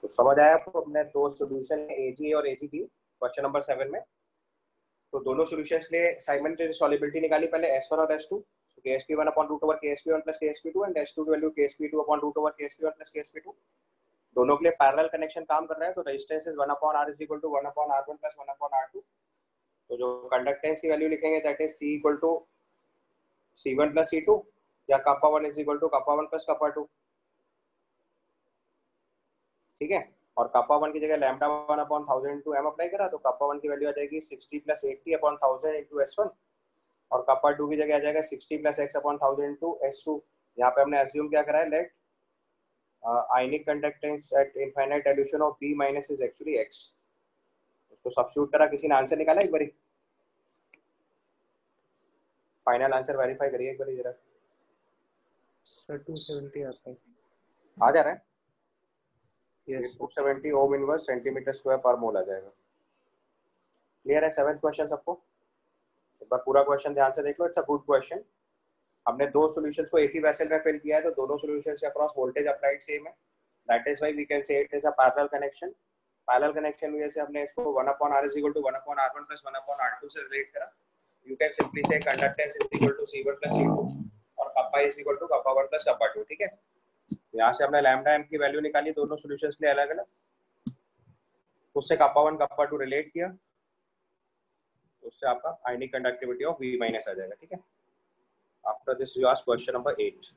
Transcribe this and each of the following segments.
तो समझ आया आपको? अपने दो सोल्यूशन है Ag और Ag क्वेश्चन नंबर 7 में। तो दोनों सॉल्यूशंस के लिए साइमल्टेनियस सॉल्युबिलिटी निकाली पहले S1 और S2। So KSP1 upon root over KSP1 plus KSP2 and S2 value KSP2 upon root over KSP1 plus KSP2। दोनों के लिए पैरेलल कनेक्शन काम कर रहा है, तो resistance is 1 upon R is equal to 1 upon R1 plus 1 upon R2। तो जो कंडक्टेंस की वैल्यू लिखेंगे that is C equal to C1 plus C2 या kappa 1 is equal to kappa 1 plus kappa 2। ठीक है, और kappa 1 की जगह lambda 1 upon 1000 into m apply करा तो kappa 1 की वैल्यू आ जाएगी 60 plus 80 upon 1000 into S1 और kappa 2 की जगह आ जाएगा 60 plus x upon 1000 into S2। यहाँ पे हमने assume क्या करा है, late ionic conductance at infinite dilution of B minus is actually x। उसको सब्स्टिट्यूट करा, किसी ने आंसर निकाला एक बारी? फाइनल आंसर वेरीफाई करिए एक बारी जरा। सर 270 आता है। आ जा रहा है? Yes 270 ohm inverse centimetre square पर मोल आ जाएगा। क्लियर है 7th क्वेश्चन सबको? एक बार पूरा क्वेश्चन ध्यान से देख लो, इट्स अ गुड क्वेश्चन। हमने दो सॉल्यूशंस को एक ही वेसल में फिल किया है, तो दोनों सॉल्यूशंस के अक्रॉस वोल्टेज अप्लाइड सेम है, that is why we can say it is a parallel connection. Parallel connection की वजह से हमने इसको 1 upon R is equal to 1 upon R1 plus 1 upon R2 से रिलेट करा। You can simply say conductance is equal to C1 plus C2 और kappa is equal to kappa 1 plus kappa 2। ठीक है, यहाँ से हमने लैम्डा m की value निकाली दोनों सॉल्यूशंस के लिए अलग अलग, उससे kappa 1 kappa 2 रिलेट किया, उससे आपका आयनिक कंडक्टिविटी ऑफ V माइनस आ जाएगा। ठीक है, after this you ask question number 8।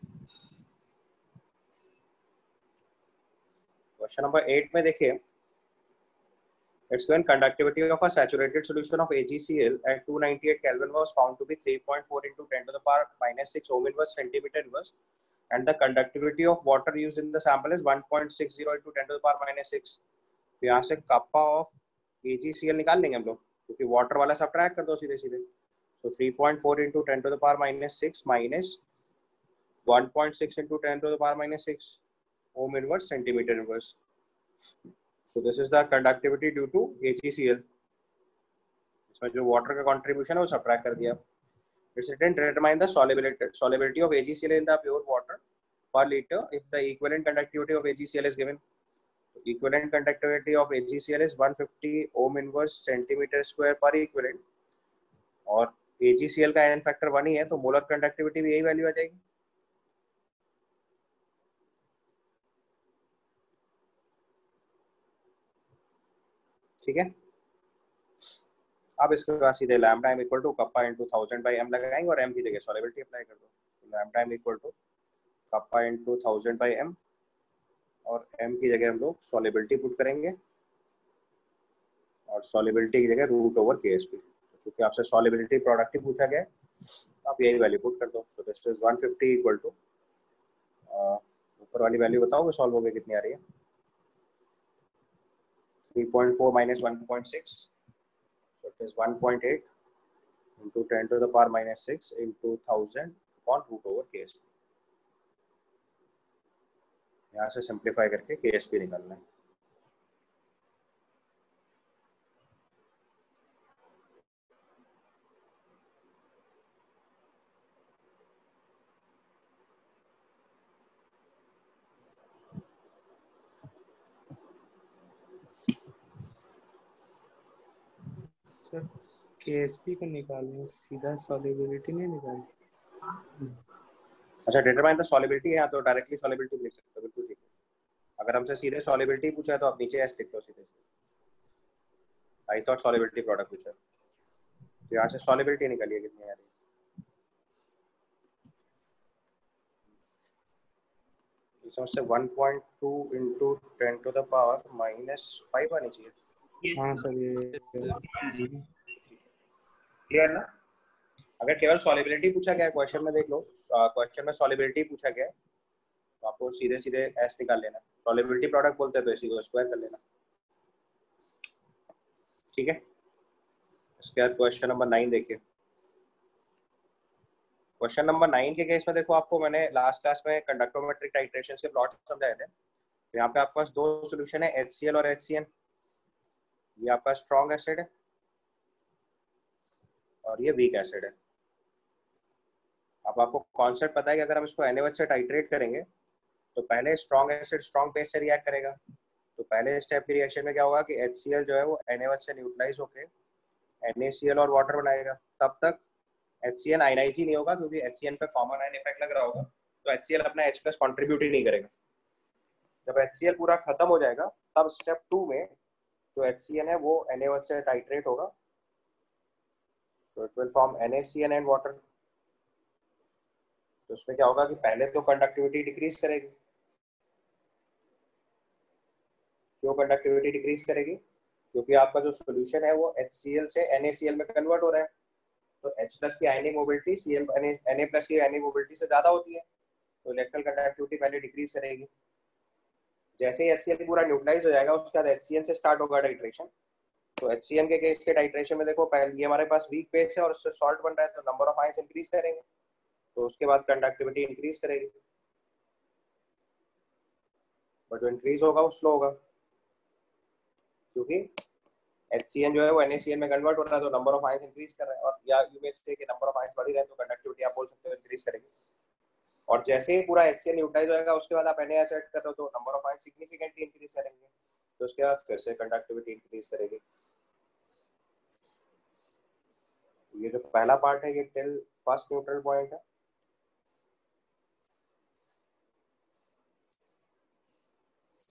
Question number 8 में देखिए, it's when conductivity of a saturated solution of AgCl at 298 Kelvin was found to be 3.4 into 10 to the power minus 6 ohm inverse centimeter inverse and the conductivity of water used in the sample is 1.60 into 10 to the power minus 6। तो यहाँ से kappa of AgCl निकाल लेंगे हम लोग, क्योंकि water वाला subtract कर दो सीधे सीधे। तो 3.4 into 10 to the power minus 6 minus 1.6 into 10 to the power minus 6 ohm inverse centimeter inverse। So this is the conductivity due to AgCl। इसमें जो वाटर का कंट्रीब्यूशन है वो सब्ट्रैक्ट कर दिया। It's written to determine the solubility of AgCl in the pure water per liter if the equivalent conductivity of AgCl is given। Equivalent conductivity of AgCl is 150 ohm inverse centimeter square per equivalent और AgCl का n factor 1 ही है, तो molar conductivity भी यही value आ जाएगी। ठीक है, अब इसके बाद सीधे lambda m equal to kappa into 1000 by m लगाएंगे और m की जगह सॉलिबिलिटी अप्लाई कर दो। Lambda m equal to kappa into 1000 by m और m की जगह हम लोग सॉलिबिलिटी पुट करेंगे और सॉलिबिलिटी की जगह रूट ओवर KSP। क्योंकि आपसे सॉलिबिलिटी प्रोडक्ट ही पूछा गया है, आप यही वैल्यू पुट कर दो। So this is 150 equal to, ऊपर वाली वैल्यू बताओगे सॉल्व हो गई कितनी आ रही है? 3.4 minus 1.6, so it is 1.8 into 10 to the power minus 6 into 1000 upon root over KSP। यहाँ से सिंप्लीफाई करके KSP निकालना है। सर KSP को निकालने सीधा सॉल्युबिलिटी नहीं निकालनी। अच्छा, डिटरमाइन द सॉलिबिलिटी है, यहाँ तो डायरेक्टली सॉलिबिलिटी लिख सकते हो, बिल्कुल ठीक है। अगर हमसे सीधे सॉलिबिलिटी पूछा है तो आप नीचे S लिख लो सीधे। आई थॉट सॉलिबिलिटी प्रोडक्ट पूछा, तो यहाँ से सॉलिबिलिटी निकालिए कितनी आ रही है। इसमें 1.2 into 10 to the power minus 5 आनी चाहिए। हाँ सर ये क्लियर ना? अगर केवल सॉलिबिलिटी पूछा गया है क्वेश्चन में, देख लो क्वेश्चन में सॉलिबिलिटी पूछा गया है तो आपको सीधे सीधे S निकाल लेना। सॉलिबिलिटी प्रोडक्ट बोलते हैं तो इसी को स्क्वायर कर लेना। ठीक है, इसके बाद क्वेश्चन नंबर 9 देखिए। क्वेश्चन नंबर 9 के केस में देखो, आपको मैंने लास्ट क्लास में कंडक्टोमेट्रिक टाइट्रेशन के प्लॉट समझाए थे। तो यहाँ पे आपके पास दो सॉल्यूशन है, HCl और HCN। ये आपका स्ट्रॉन्ग एसिड है और ये वीक एसिड है। अब आपको कॉन्सेप्ट पता है कि अगर हम इसको NaOH से टाइट्रेट करेंगे तो पहले स्ट्रॉन्ग एसिड स्ट्रॉन्ग बेस से रिएक्ट करेगा, तो पहले स्टेप की रिएक्शन में क्या होगा कि HCl जो है वो Na1 से न्यूट्रलाइज होके NaCl और वाटर बनाएगा। तब तक HCl आयनाइज ही नहीं होगा क्योंकि HCl पे कॉमन आयन इफेक्ट लग रहा होगा, तो HCl अपना H+ कंट्रीब्यूट ही नहीं करेगा। जब HCl पूरा खत्म हो जाएगा तब स्टेप 2 में जो HCl है वो Na1 से टाइट्रेट होगा, so it will form NaCl and water. तो उसमें क्या होगा कि पहले तो कंडक्टिविटी डिक्रीज करेगी। क्यों कंडक्टिविटी डिक्रीज करेगी? क्योंकि आपका जो सोल्यूशन है वो HCl से NaCl में कन्वर्ट हो रहा है, तो H+ की आयनिक मोबिलिटी Na+ की आयनिक मोबिलिटी से ज्यादा होती है, तो इलेक्ट्रिकल कंडक्टिविटी पहले डिक्रीज करेगी। जैसे ही HCl पूरा न्यूट्रलाइज हो जाएगा उसके बाद HCl से स्टार्ट होगा टाइट्रेशन। तो HCl के केस के टाइट्रेशन में देखो, पहले ये हमारे पास वीक बेस है और उससे सॉल्ट बन रहा है, तो नंबर ऑफ आयंस इंक्रीज करेंगे, तो उसके बाद कंडक्टिविटी इंक्रीज करेगी, बट जो इंक्रीज होगा वो स्लो होगा क्योंकि HCl जो है वो NaCl में कन्वर्ट हो रहा है, तो नंबर ऑफ आयंस इंक्रीज कर रहा है, और या यू में से कि नंबर ऑफ आयंस बढ़ रहे हैं तो कंडक्टिविटी आप बोल सकते हो इंक्रीज करेगी। और जैसे ही पूरा HCl न्यूट्रलाइज होगा उसके बाद आप NaH ऐड कर रहे हो तो number of ions significantly increase करेंगे, तो उसके बाद फिर से कंडक्टिविटी इंक्रीज करेगी। ये जो पहला पार्ट है ये टिल फर्स्ट न्यूट्रल पॉइंट है,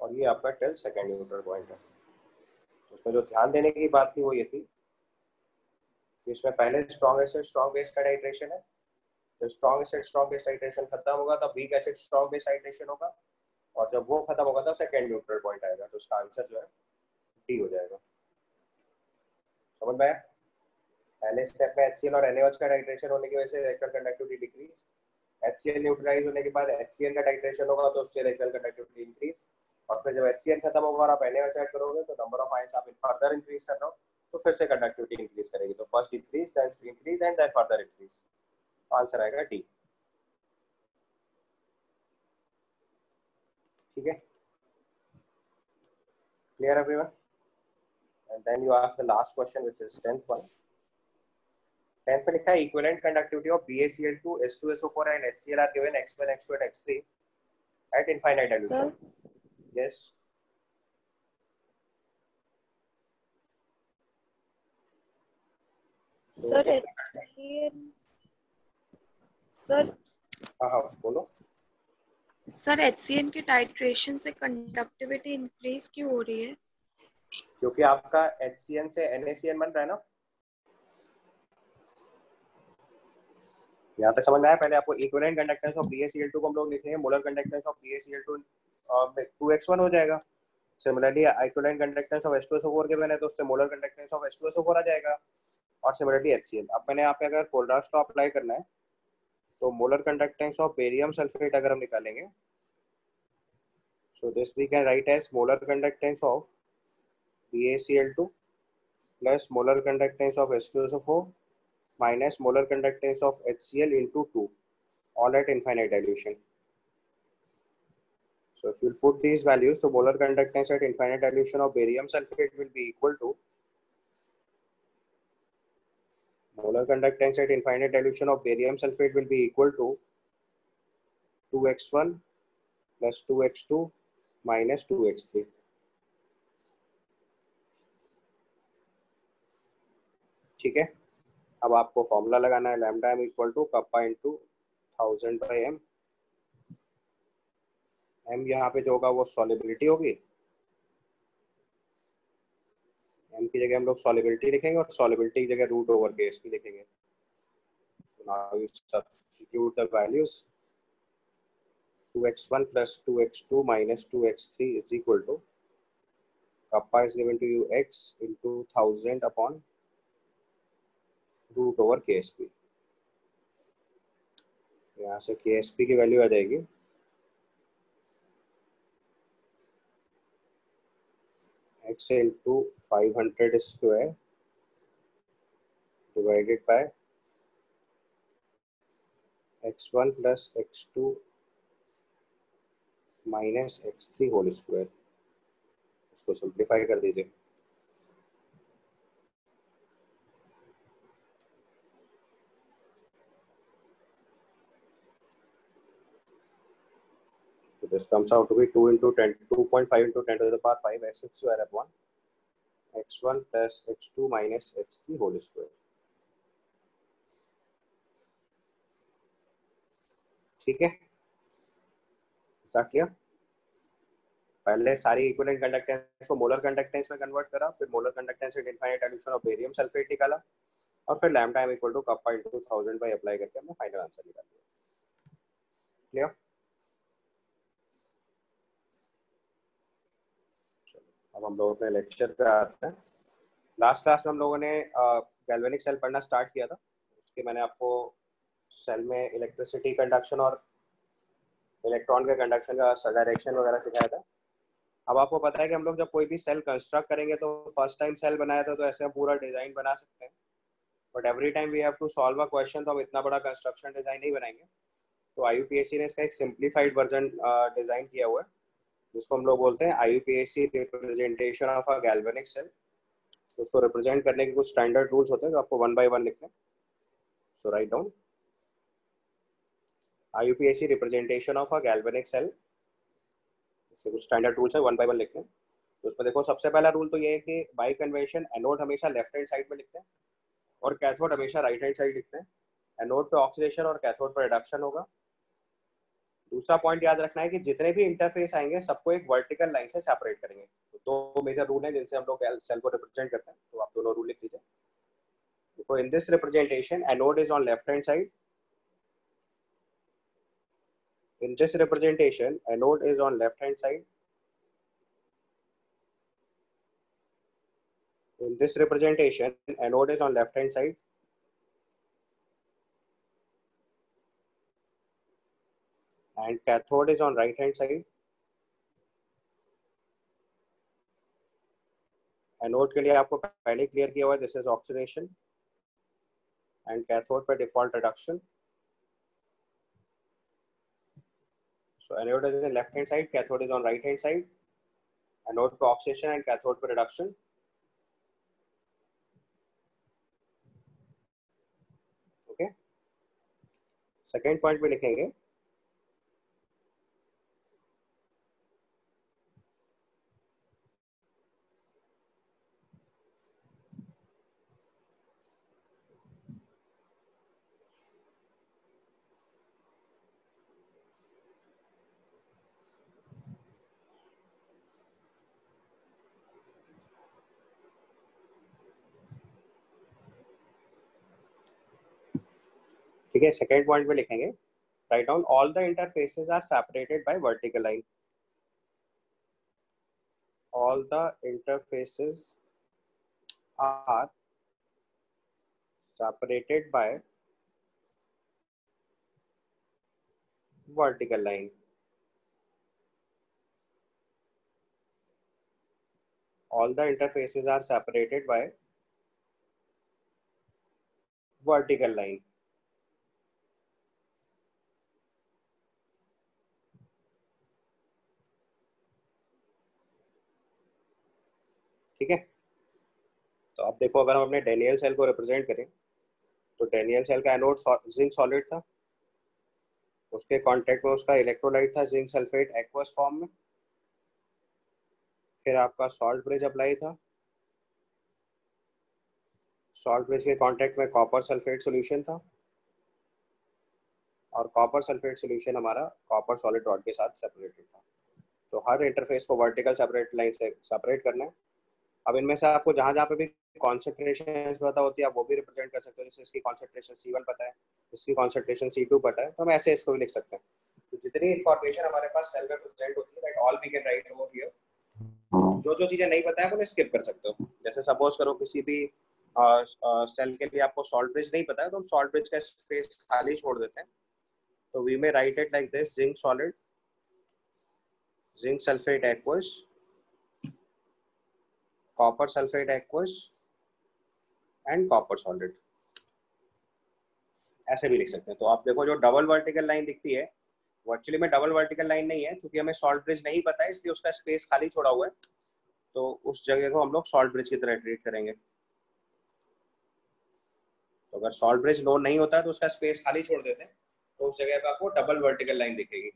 और ये आपका टिल सेकंड न्यूट्रल पॉइंट है। उसमें जो ध्यान देने की बात थी वो ये थी कि इसमें पहले स्ट्रॉन्ग एसिड स्ट्रॉन्ग बेस का टाइट्रेशन है, तो strong acid strong base titration खत्म होगा तब weak acid strong base titration होगा, और जब वो खत्म होगा तब सेकंड न्यूट्रल पॉइंट आएगा, तो उसका आंसर जो है डी हो जाएगा। समझ में आया? पहले स्टेप में HCl और NaOH का टाइट्रेशन होने की वजह से electrical conductivity decrease, HCl neutralize होने के बाद HCl का टाइट्रेशन होगा तो उससे इलेक्ट्रिकल कंडक्टिविटी इंक्रीज, और फिर जब HCl खत्म होगा और आप NaOH ऐड करोगे तो नंबर ऑफ आयंस आप फर्दर इंक्रीज कर रहे हो, तो फिर से कंडक्टिविटी इंक्रीज करेगी, तो first decrease then increase and then further increase. Answer आएगा डी। ठीक है, clear everyone? And then you ask the last question which is 10th one. 10th में लिखा है equivalent conductivity of BaCl2 H2SO4 and HCl are given x1 x2 and x3 at infinite dilution. Yes. Sir HCl sir हाँ बोलो। Sir HCl के titration से conductivity increase क्यों हो रही है? क्योंकि आपका HCl से NaCl बन रहा है ना। यहाँ तक समझ में आया? पहले आपको इक्विवेलेंट कंडक्टेंस ऑफ BaCl2 को हम लोग लिखेंगे molar conductance of BaCl2 2x1 हो जाएगा। Similarly equivalent conductance of H2SO4 के बने तो उससे मोलर कंडक्टेंस ऑफ H2SO4 आ जाएगा, और सिमिलरली HCl। अब मैंने यहाँ पे अगर कोलरास लॉ अप्लाई करना है तो molar conductance of barium sulphate अगर हम निकालेंगे, so this we can write as molar conductance of BaCl2 plus molar conductance of H2SO4 minus molar conductance of HCl into 2, all at infinite dilution. So if you put these values, the molar conductance at infinite dilution of barium sulfate will be equal to molar conductance at infinite dilution of barium sulfate will be equal to 2x1 plus 2x2 minus 2x3. ठीक है, अब आपको formula लगाना है lambda m equal to kappa into 1000/m। m यहाँ पे जो होगा वो सॉलिबिलिटी होगी, m की जगह हम लोग सॉलिबिलिटी लिखेंगे और सॉलिबिलिटी की जगह रूट ओवर के इसकी लिखेंगे। Now you substitute the values, 2x1 plus 2x2 minus 2x3 is equal to kappa is given to you x into 1000 upon root over KSP। यहाँ से KSP की वैल्यू आ जाएगी x into 500 square divided by x1 plus x2 minus x3 whole square. इसको simplify कर दीजिए। So this comes out to be 2 into 10, 2.5 into 10 to the power 5 x square upon x1 plus x2 minus x3 whole square. ठीक है, clear? पहले सारी equivalent conductance को molar conductance में convert करा, फिर मोलर कंडक्टेंस से infinite addition of barium sulphate निकाला, और फिर lambda m equal to kappa into 1000 by apply करके हमने फाइनल आंसर निकाल दिया। क्लियर? अब हम लोग अपने लेक्चर पे आते हैं। लास्ट क्लास में हम लोगों ने गैल्वेनिक सेल पढ़ना स्टार्ट किया था। उसके मैंने आपको सेल में इलेक्ट्रिसिटी कंडक्शन और इलेक्ट्रॉन के कंडक्शन का डायरेक्शन वगैरह सिखाया था। अब आपको पता है कि हम लोग जब कोई भी सेल कंस्ट्रक्ट करेंगे तो फर्स्ट टाइम सेल बनाया था तो ऐसे हम पूरा डिजाइन बना सकते हैं, but every time we have to solve a question, तो हम इतना बड़ा कंस्ट्रक्शन डिजाइन नहीं बनाएंगे। तो IUPAC ने इसका एक सिंप्लीफाइड वर्जन डिजाइन किया हुआ है, जिसको हम लोग बोलते हैं IUPAC representation of a galvanic cell. उसको रिप्रेजेंट करने के कुछ स्टैंडर्ड रूल्स होते हैं जो आपको 1 by 1 लिखने हैं। So write down IUPAC representation of a galvanic cell. इसके कुछ स्टैंडर्ड रूल्स है, 1 by 1 लिखते हैं। तो उसमें देखो, सबसे पहला रूल तो ये है कि बाय कन्वेंशन एनोड हमेशा लेफ्ट हैंड साइड में लिखते हैं और कैथोड हमेशा राइट हैंड साइड लिखते हैं। एनोड पे ऑक्सीडेशन और कैथोड पे रिडक्शन होगा। दूसरा पॉइंट याद रखना है कि जितने भी इंटरफेस आएंगे सबको एक वर्टिकल लाइन से सेपरेट करेंगे। तो दो मेजर रूल हैं जिनसे हम लोग सेल को रिप्रेजेंट करते हैं, तो आप दोनों रूल लिख लीजिए। देखो, in this representation anode is on left hand side. In this representation, anode is on left hand side. In this representation, anode is on left hand side. And cathode is on right hand side. Anode के लिए आपको पहले clear किया हुआ है, this is oxidation. And cathode पे default reduction. So anode is on left hand side, cathode is on right hand side. Anode पे oxidation and cathode पे reduction. Okay. Second point पे लिखेंगे, ठीक है। सेकेंड पॉइंट पे लिखेंगे, write down all the interfaces are separated by vertical line. All the interfaces are separated by vertical line. All the interfaces are separated by vertical line. ठीक है। तो अब देखो, अगर हम अपने डेनियल सेल को रिप्रेजेंट करें तो डेनियल सेल का एनोड जिंक सॉलिड था, उसके कांटेक्ट में उसका इलेक्ट्रोलाइट था जिंक सल्फेट एक्वस फॉर्म में। फिर आपका सॉल्ट ब्रिज अप्लाई था, सॉल्ट ब्रिज के कांटेक्ट में कॉपर सल्फेट सॉल्यूशन था, और कॉपर सल्फेट सॉल्यूशन हमारा कॉपर सॉलिड रॉड के साथ सेपरेटेड था। तो हर इंटरफेस को वर्टिकल सेपरेट लाइन से सेपरेट करना है। अब इनमें से आपको जहाँ जहाँ पे भी कॉन्सेंट्रेशन पता होती है आप वो भी रिप्रेजेंट कर सकते हो। जैसे इसकी कॉन्सेंट्रेशन C1 पता है, इसकी कॉन्सेंट्रेशन C2 पता है, तो हम ऐसे इसको भी लिख सकते हैं। तो जितनी इंफॉर्मेशन हमारे पास सेल में प्रेजेंट होती है, that all we can write over here. जो चीजें नहीं पता है वो स्किप कर सकते हो। जैसे सपोज करो किसी भी सेल के लिए आपको सॉल्ट ब्रिज नहीं पता है, तो हम सॉल्ट ब्रिज का स्पेस खाली छोड़ देते हैं। तो वी में right it like this, zinc solid, zinc sulphate aqueous, copper sulphate aqueous and copper solid, ऐसे भी लिख सकते हैं। तो आप देखो, जो डबल वर्टिकल लाइन दिखती है वो एक्चुअली में डबल वर्टिकल लाइन नहीं है, क्योंकि हमें सॉल्ट ब्रिज नहीं पता है इसलिए उसका स्पेस खाली छोड़ा हुआ है। तो उस जगह को हम लोग सॉल्ट ब्रिज की तरह ट्रीट करेंगे। तो अगर सॉल्ट ब्रिज नोन नहीं होता है तो उसका स्पेस खाली छोड़ देते हैं, तो उस जगह पे आपको डबल वर्टिकल लाइन दिखेगी।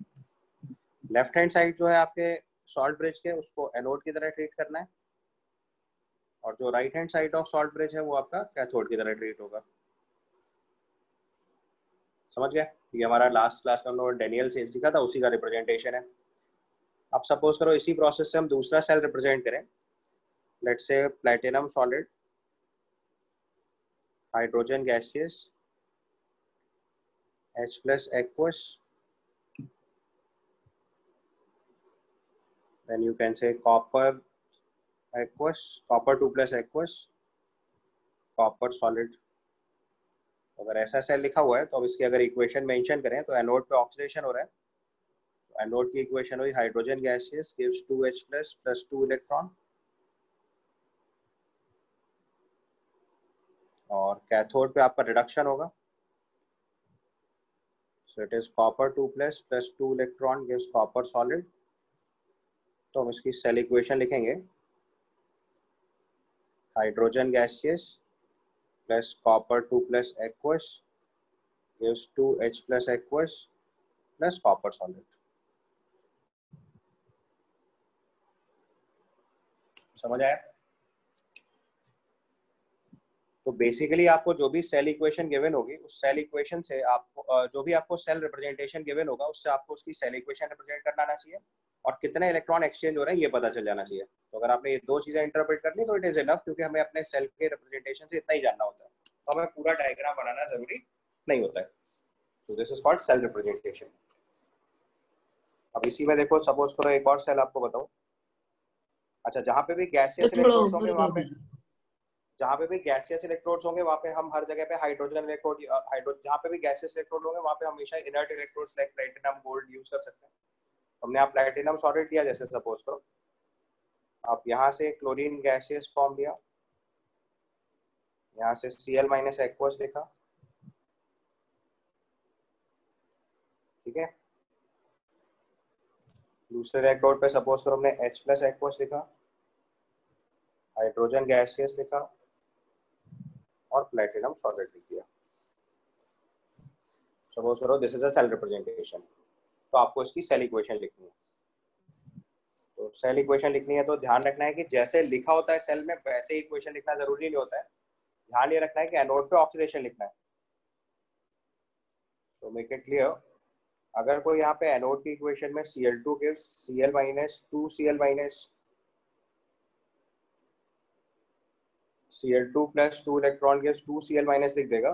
लेफ्ट हैंड साइड जो है आपके सॉल्ट ब्रिज के, उसको एनोड की तरह ट्रीट करना है, और जो right hand side of salt bridge है वो आपका कैथोड की तरह ट्रीट होगा। समझ गया? ये हमारा लास्ट क्लास में हम लोगों ने डेनियल सेल सीखा था, उसी का रिप्रेजेंटेशन है। अब सपोज करो इसी प्रोसेस से हम दूसरा सेल रिप्रेजेंट करें, let's say platinum solid, hydrogen gaseous, H plus aqueous, then you can say copper aqueous, copper 2 plus aqueous, copper solid। अगर ऐसा सेल लिखा हुआ है तो अब इसकी अगर इक्वेशन मेंशन करें तो एनोड पे ऑक्सीडेशन हो रहा है, तो एनोड की इक्वेशन हुई hydrogen gaseous gives 2H plus plus 2 electron, और कैथोड पे आपका रिडक्शन होगा, so it is copper 2 plus plus 2 electron gives copper solid। तो हम इसकी सेल इक्वेशन लिखेंगे hydrogen gaseous plus copper 2 plus aqueous gives 2H plus aqueous plus copper solid। समझ आया? तो बेसिकली आपको जो भी सेल इक्वेशन गिवन होगी, उस सेल इक्वेशन से आपको जो भी आपको सेल रिप्रेजेंटेशन गिवन होगा, उससे आपको उसकी सेल इक्वेशन रिप्रेजेंट करना आना चाहिए, और कितने इलेक्ट्रॉन एक्सचेंज हो रहे हैं ये पता चल जाना चाहिए। तो अगर आपने ये दो चीजें इंटरप्रेट कर ली तो इट इज इनफ, क्योंकि हमें अपने सेल के रिप्रेजेंटेशन से इतना ही जानना होता है, तो हमें पूरा डायग्राम बनाना जरूरी नहीं होता है। तो this is called cell representation. अब इसी में देखो, सपोज करो एक और सेल आपको बताऊं। अच्छा, जहाँ पे भी गैसियस इलेक्ट्रोड्स होंगे वहाँ पे, जहाँ पे भी गैसियस इलेक्ट्रोड्स होंगे वहाँ पे हम हर जगह पे हाइड्रोजन इलेक्ट्रोड, जहाँ पे भी गैसियस इलेक्ट्रोड होंगे वहाँ पे हमेशा inert electrodes like platinum gold use कर सकते हैं। हमने आप प्लैटिनम सॉलिड लिया, जैसे सपोज करो आप यहाँ से क्लोरीन गैसियस फॉर्म लिया, यहाँ से Cl माइनस एक्वस लिखा, ठीक है। दूसरे इलेक्ट्रोड पे सपोज करो हमने H प्लस एक्वस लिखा, हाइड्रोजन गैसियस लिखा, और प्लैटिनम सॉलिड लिख दिया। सपोज करो this is a cell representation, तो आपको इसकी सेल इक्वेशन लिखनी है। तो सेल इक्वेशन लिखनी है तो ध्यान रखना है कि जैसे लिखा होता है सेल में वैसे इक्वेशन लिखना जरूरी नहीं होता है। ध्यान ये रखना है कि एनोड पे ऑक्सीडेशन लिखना है। तो मेक इट क्लियर, अगर कोई यहाँ पे एनोड की इक्वेशन में Cl2 gives Cl minus 2Cl minus Cl2 plus 2 electron gives 2Cl minus लिख देगा,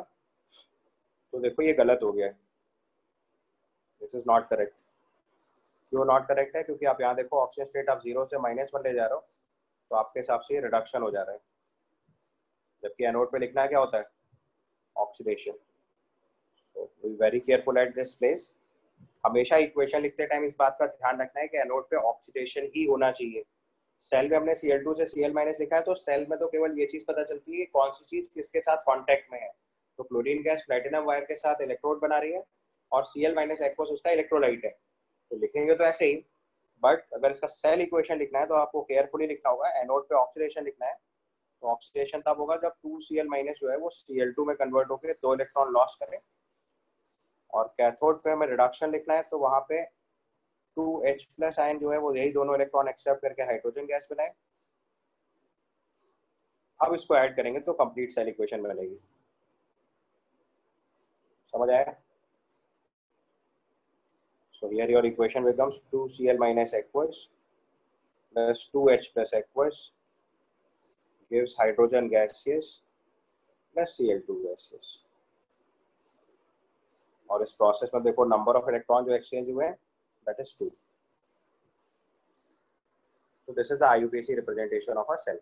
तो देखो ये गलत हो गया है, दिस इज नॉट करेक्ट। क्यों नॉट करेक्ट है? क्योंकि आप यहाँ देखो ऑक्सीजन स्टेट आप 0 से -1 ले जा रहे हो, तो आपके हिसाब से ये रिडक्शन हो जा रहा है, जबकि एनोड पे लिखना क्या होता है? Oxidation. So be very careful at this place. हमेशा इक्वेशन लिखते टाइम इस बात का ध्यान रखना है कि एनोड पे ऑक्सीडेशन ही होना चाहिए। सेल में हमने Cl2 से Cl माइनस लिखा है, तो सेल में तो केवल ये चीज पता चलती है कि कौन सी चीज किसके साथ कांटेक्ट में है। तो क्लोरीन गैस प्लैटिनम वायर के साथ इलेक्ट्रोड बना रही है, और Cl माइनस एक्वस उसका इलेक्ट्रोलाइट है, तो लिखेंगे तो ऐसे ही। बट अगर इसका सेल इक्वेशन लिखना है तो आपको केयरफुली लिखना होगा, एनोड पे ऑक्सीडेशन लिखना है। तो ऑक्सीडेशन तब होगा जब 2Cl माइनस जो है वो Cl2 में कन्वर्ट होकर 2 इलेक्ट्रॉन लॉस करे, और कैथोड पे हमें रिडक्शन लिखना है, तो वहां पे 2H प्लस आयन जो है वो यही दोनों इलेक्ट्रॉन एक्सेप्ट करके हाइड्रोजन गैस बनाए। अब इसको ऐड करेंगे तो कंप्लीट सेल इक्वेशन बनेगी। समझ आया? So here your equation becomes 2Cl minus aqueous plus 2H plus aqueous gives hydrogen gaseous plus Cl2 gaseous। और इस प्रोसेस में देखो नंबर ऑफ इलेक्ट्रॉन जो एक्सचेंज हुए हैं that is 2। So this is the IUPAC representation of a cell।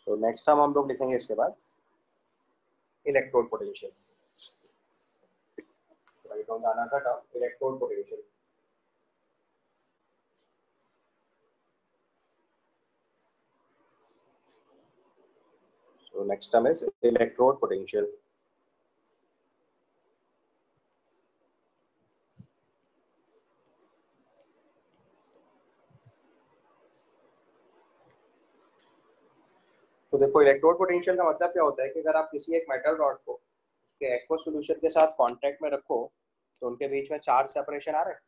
So next हम लोग लिखेंगे इसके बाद इलेक्ट्रोड पोटेंशियल। राइट डाउन जाना था term electrode potential. So next term is electrode potential। तो देखो इलेक्ट्रोड पोटेंशियल का मतलब क्या होता है कि अगर आप किसी एक मेटल रॉड को उसके एक्वस सॉल्यूशन के साथ कांटेक्ट में रखो, तो उनके बीच में चार्ज सेपरेशन आ रहा है.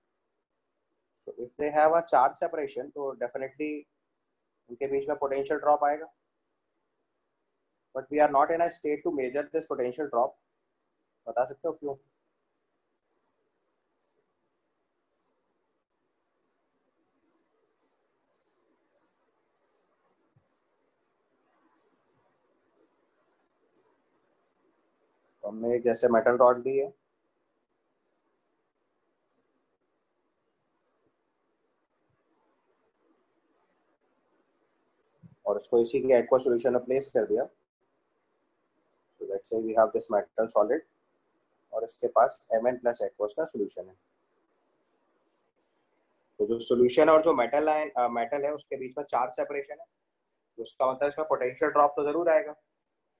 So if they have a charge separation, तो definitely उनके बीच में potential drop आएगा. But we are not in a state to measure this potential drop. बता सकते हो क्यों? तो हमने एक जैसे मेटल रॉड ली है, और इसको इसी के एक्वा सॉल्यूशन में प्लेस कर दिया. So let's say we have this metal solid और इसके पास Mn plus aqueous का सॉल्यूशन है. तो जो सॉल्यूशन और जो मेटल है उसके बीच में चार्ज सेपरेशन है, तो उसका मतलब इसमें पोटेंशियल ड्रॉप तो जरूर आएगा.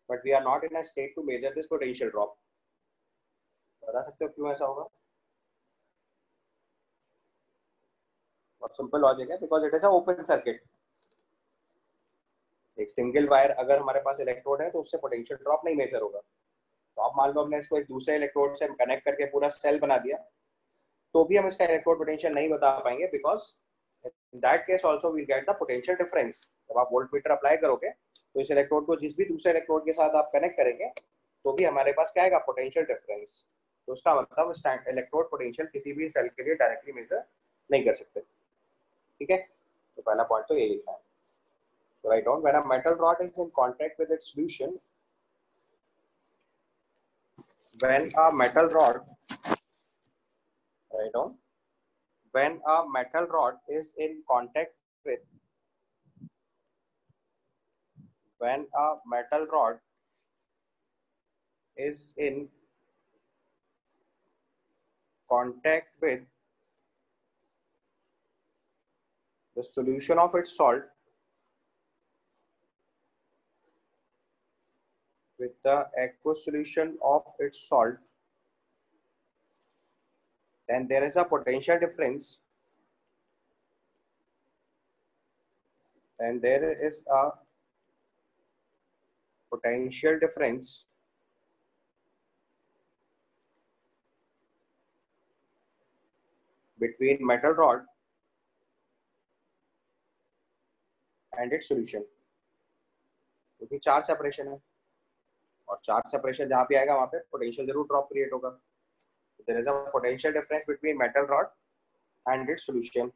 But we are not in a state to measure this potential drop. बता सकते हो क्यों ऐसा होगा? बहुत सिंपल लॉजिक है, because it is a open circuit. एक सिंगल वायर अगर हमारे पास इलेक्ट्रोड है तो उससे पोटेंशियल ड्रॉप नहीं मेजर होगा. तो आप मान लो हमने इसको एक दूसरे इलेक्ट्रोड से कनेक्ट करके पूरा सेल बना दिया, तो भी हम इसका इलेक्ट्रोड पोटेंशियल नहीं बता पाएंगे, because in that case also we get the potential difference. जब आप वोल्टमीटर अप्लाई करोगे तो इस इलेक्ट्रोड को जिस भी दूसरे इलेक्ट्रोड के साथ आप कनेक्ट करेंगे तो भी हमारे पास क्या आएगा? Potential difference. तो उसका मतलब इलेक्ट्रोड पोटेंशियल किसी भी सेल के लिए डायरेक्टली मेजर नहीं कर सकते. ठीक है, तो पहला पॉइंट तो ये लिखा है. So write down, when a metal rod is in contact with its solution, when a metal rod, write down, when a metal rod is in contact with, when a metal rod is in contact with the solution of its salt, with the aqueous solution of its salt, then there is a potential difference, and there is a potential difference between metal rod and its solution. क्योंकि charge separation है, और charge separation जहाँ भी आएगा वहाँ पे potential जरूर drop create होगा. There is a potential difference between metal rod and its solution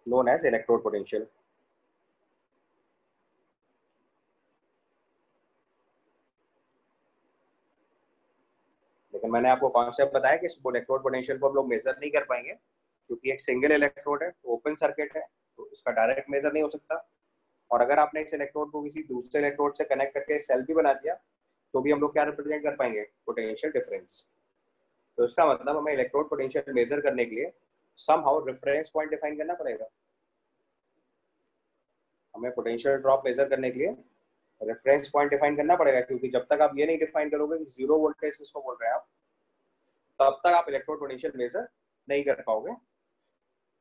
known as electrode potential. लेकिन मैंने आपको कॉन्सेप्ट बताया कि इस इलेक्ट्रोड पोटेंशियल को हम लोग मेजर नहीं कर पाएंगे, क्योंकि एक सिंगल इलेक्ट्रोड है, ओपन सर्किट है, तो इसका डायरेक्ट मेजर नहीं हो सकता. और अगर आपने इस इलेक्ट्रोड को किसी दूसरे इलेक्ट्रोड से कनेक्ट करके सेल भी बना दिया, तो भी हम लोग क्या रिप्रेजेंट कर पाएंगे? Potential difference. तो इसका मतलब हमें इलेक्ट्रोड पोटेंशियल मेजर करने के लिए समहाउ रेफरेंस पॉइंट डिफाइन करना पड़ेगा. हमें पोटेंशियल ड्रॉप मेजर करने के लिए रेफरेंस पॉइंट डिफाइन करना पड़ेगा, क्योंकि जब तक आप ये नहीं डिफाइन करोगे कि जीरो वोल्टेज किसको बोल रहे हैं आप, तब तक आप इलेक्ट्रोड पोटेंशियल मेजर नहीं कर पाओगे.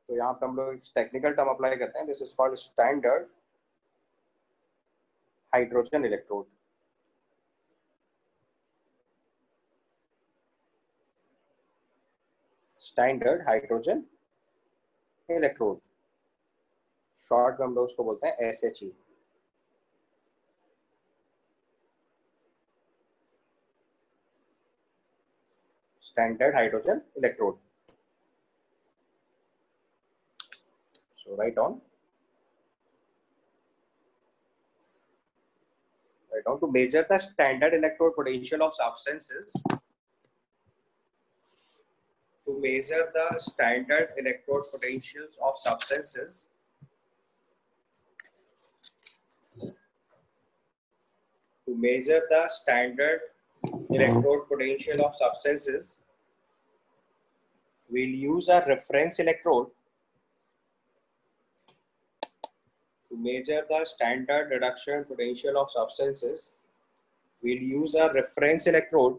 तो यहाँ पे हम लोग टेक्निकल टर्म अप्लाई करते हैं. This is called standard hydrogen electrode. Standard hydrogen electrode, short में हम लोग उसको बोलते हैं SHE. Standard hydrogen electrode. So write down to measure the standard electrode potential of substances. To measure the standard electrode potentials of substances, to measure the standard electrode potential of substances, we'll use a reference electrode. To measure the standard reduction potential of substances, we'll use a reference electrode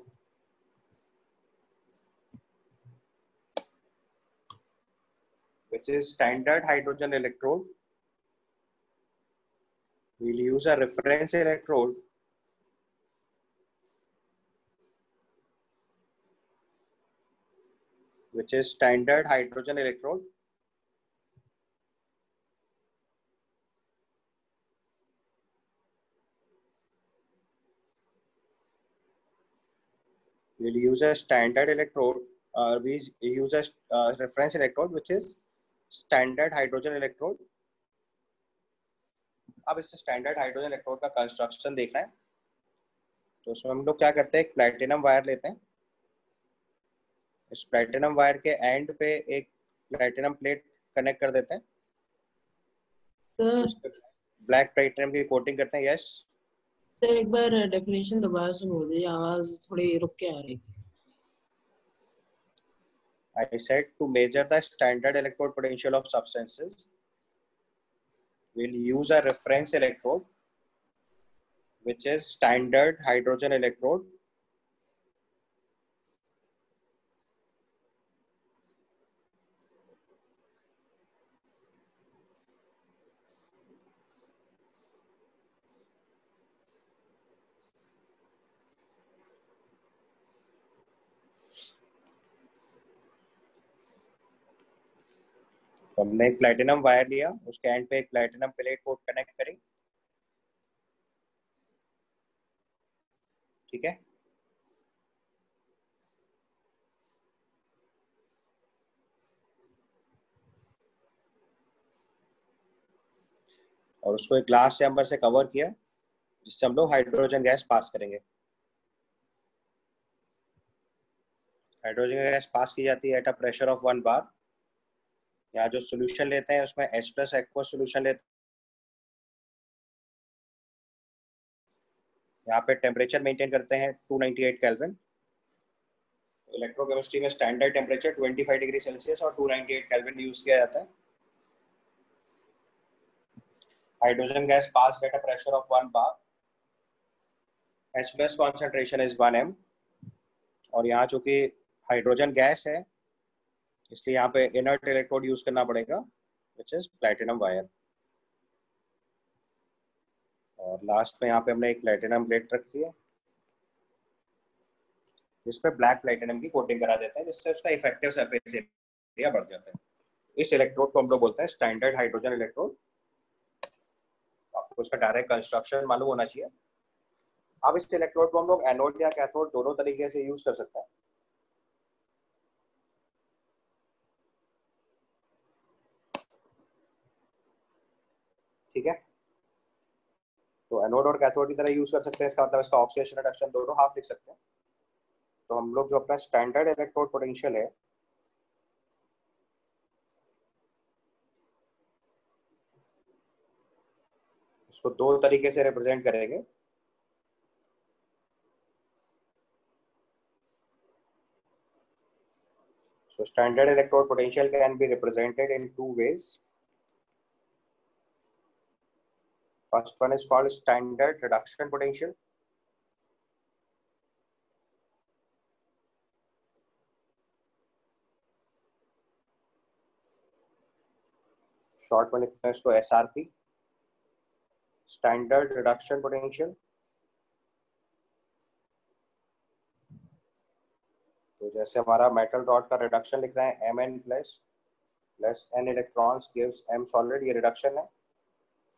which is standard hydrogen electrode. We'll use a reference electrode which is standard hydrogen electrode. We'll use a standard electrode. We use a reference electrode, which is standard hydrogen electrode. अब इस standard hydrogen electrode का construction देखना है, तो उसमें हम लोग क्या करते हैं, एक प्लैटिनम वायर लेते हैं. इस प्लैटिनम वायर के एंड पे एक प्लैटिनम प्लेट कनेक्ट कर देते हैं. ब्लैक प्लैटिनम की कोटिंग करते हैं. यस सर, एक बार डेफिनेशन दोबारा से बोल दीजिए, आवाज थोड़ी रुक के आ रही थी. I said to measure the standard electrode potential of substances, we'll use a reference electrode, which is standard hydrogen electrode. तो हमने एक प्लैटिनम वायर लिया, उसके एंड पे एक प्लैटिनम प्लेट को कनेक्ट करी. ठीक है. और उसको एक ग्लास चैम्बर से कवर किया, जिससे हम लोग हाइड्रोजन गैस पास करेंगे. हाइड्रोजन गैस पास की जाती है एट अ प्रेशर ऑफ 1 बार. यहाँ जो सोल्यूशन लेते हैं उसमें H+ एक्वस सोल्यूशन लेते हैं. यहाँ पे टेम्परेचर मेंटेन करते हैं 298 केल्विन. इलेक्ट्रोकेमिस्ट्री में स्टैंडर्ड टेम्परेचर 25 डिग्री सेल्सियस और 298 केल्विन यूज किया जाता है. Hydrogen gas pass at a pressure of 1 bar. H+ concentration is 1 m. और यहाँ चूंकि हाइड्रोजन गैस है, इसलिए यहाँ पे इनर्ट इलेक्ट्रोड यूज करना पड़ेगा, विच इज प्लैटिनम वायर. और लास्ट में यहाँ पे हमने एक प्लैटिनम प्लेट रखी है, जिस पे ब्लैक प्लैटिनम की कोटिंग करा देते हैं, जिससे उसका इफेक्टिव सरफेस एरिया बढ़ जाता है. इस इलेक्ट्रोड को हम लोग बोलते हैं स्टैंडर्ड हाइड्रोजन इलेक्ट्रोड. आपको उसका डायरेक्ट कंस्ट्रक्शन मालूम होना चाहिए. अब इस इलेक्ट्रोड को हम लोग एनोड या कैथोड दोनों तरीके से यूज कर सकते हैं. ठीक है. तो एनोड और कैथोड की तरह यूज कर सकते हैं. इसका मतलब इसका ऑक्सीडेशन रिडक्शन दोनों हाफ लिख सकते हैं. तो हम लोग जो अपना स्टैंडर्ड इलेक्ट्रोड पोटेंशियल है, इसको दो तरीके से रिप्रेजेंट करेंगे. So standard electrode potential can be represented in two ways. First one is called standard reduction potential. Short में लिखते हैं इसको SRP, standard reduction potential. तो जैसे हमारा मेटल रॉड का रिडक्शन लिख रहे हैं Mn plus n electrons gives m solid, ये रिडक्शन है.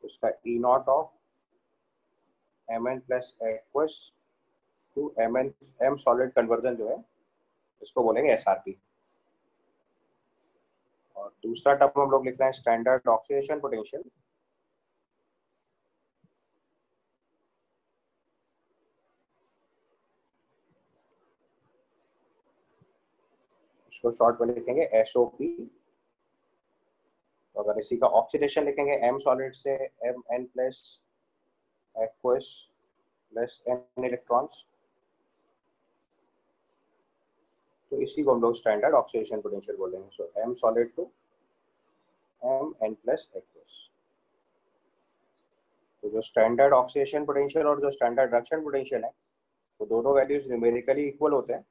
उसका E0 of Mn plus aqueous to m solid conversion जो है, इसको बोलेंगे SRP. और दूसरा टर्म हम लोग लिख रहे हैं स्टैंडर्ड ऑक्सीडेशन पोटेंशियल. इसको शॉर्ट में लिखेंगे SOP. तो अगर इसी का ऑक्सीडेशन लिखेंगे m सॉलिड से Mn plus aqueous plus n electrons, तो इसी को हम लोग स्टैंडर्ड ऑक्सीडेशन पोटेंशियल बोलेंगे. So m solid to Mn plus aqueous. तो जो स्टैंडर्ड ऑक्सीडेशन पोटेंशियल और जो स्टैंडर्ड रिडक्शन पोटेंशियल है, वो दोनों वैल्यूज न्यूमेरिकली इक्वल होते हैं,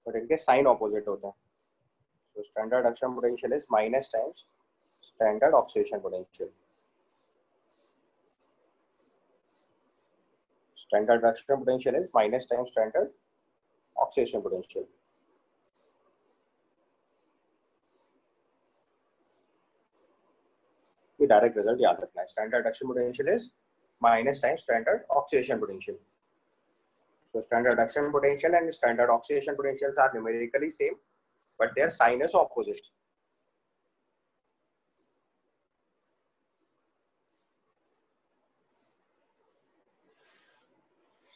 बट इनके साइन ऑपोजिट होते हैं. तो standard reduction potential is minus times standard oxidation potential. Standard reduction potential is minus times standard oxidation potential. ये डायरेक्ट रिजल्ट याद रखना है. Standard reduction potential is minus time standard oxidation potential. So standard reduction potential and standard oxidation potentials are numerically same, but their sign is opposite.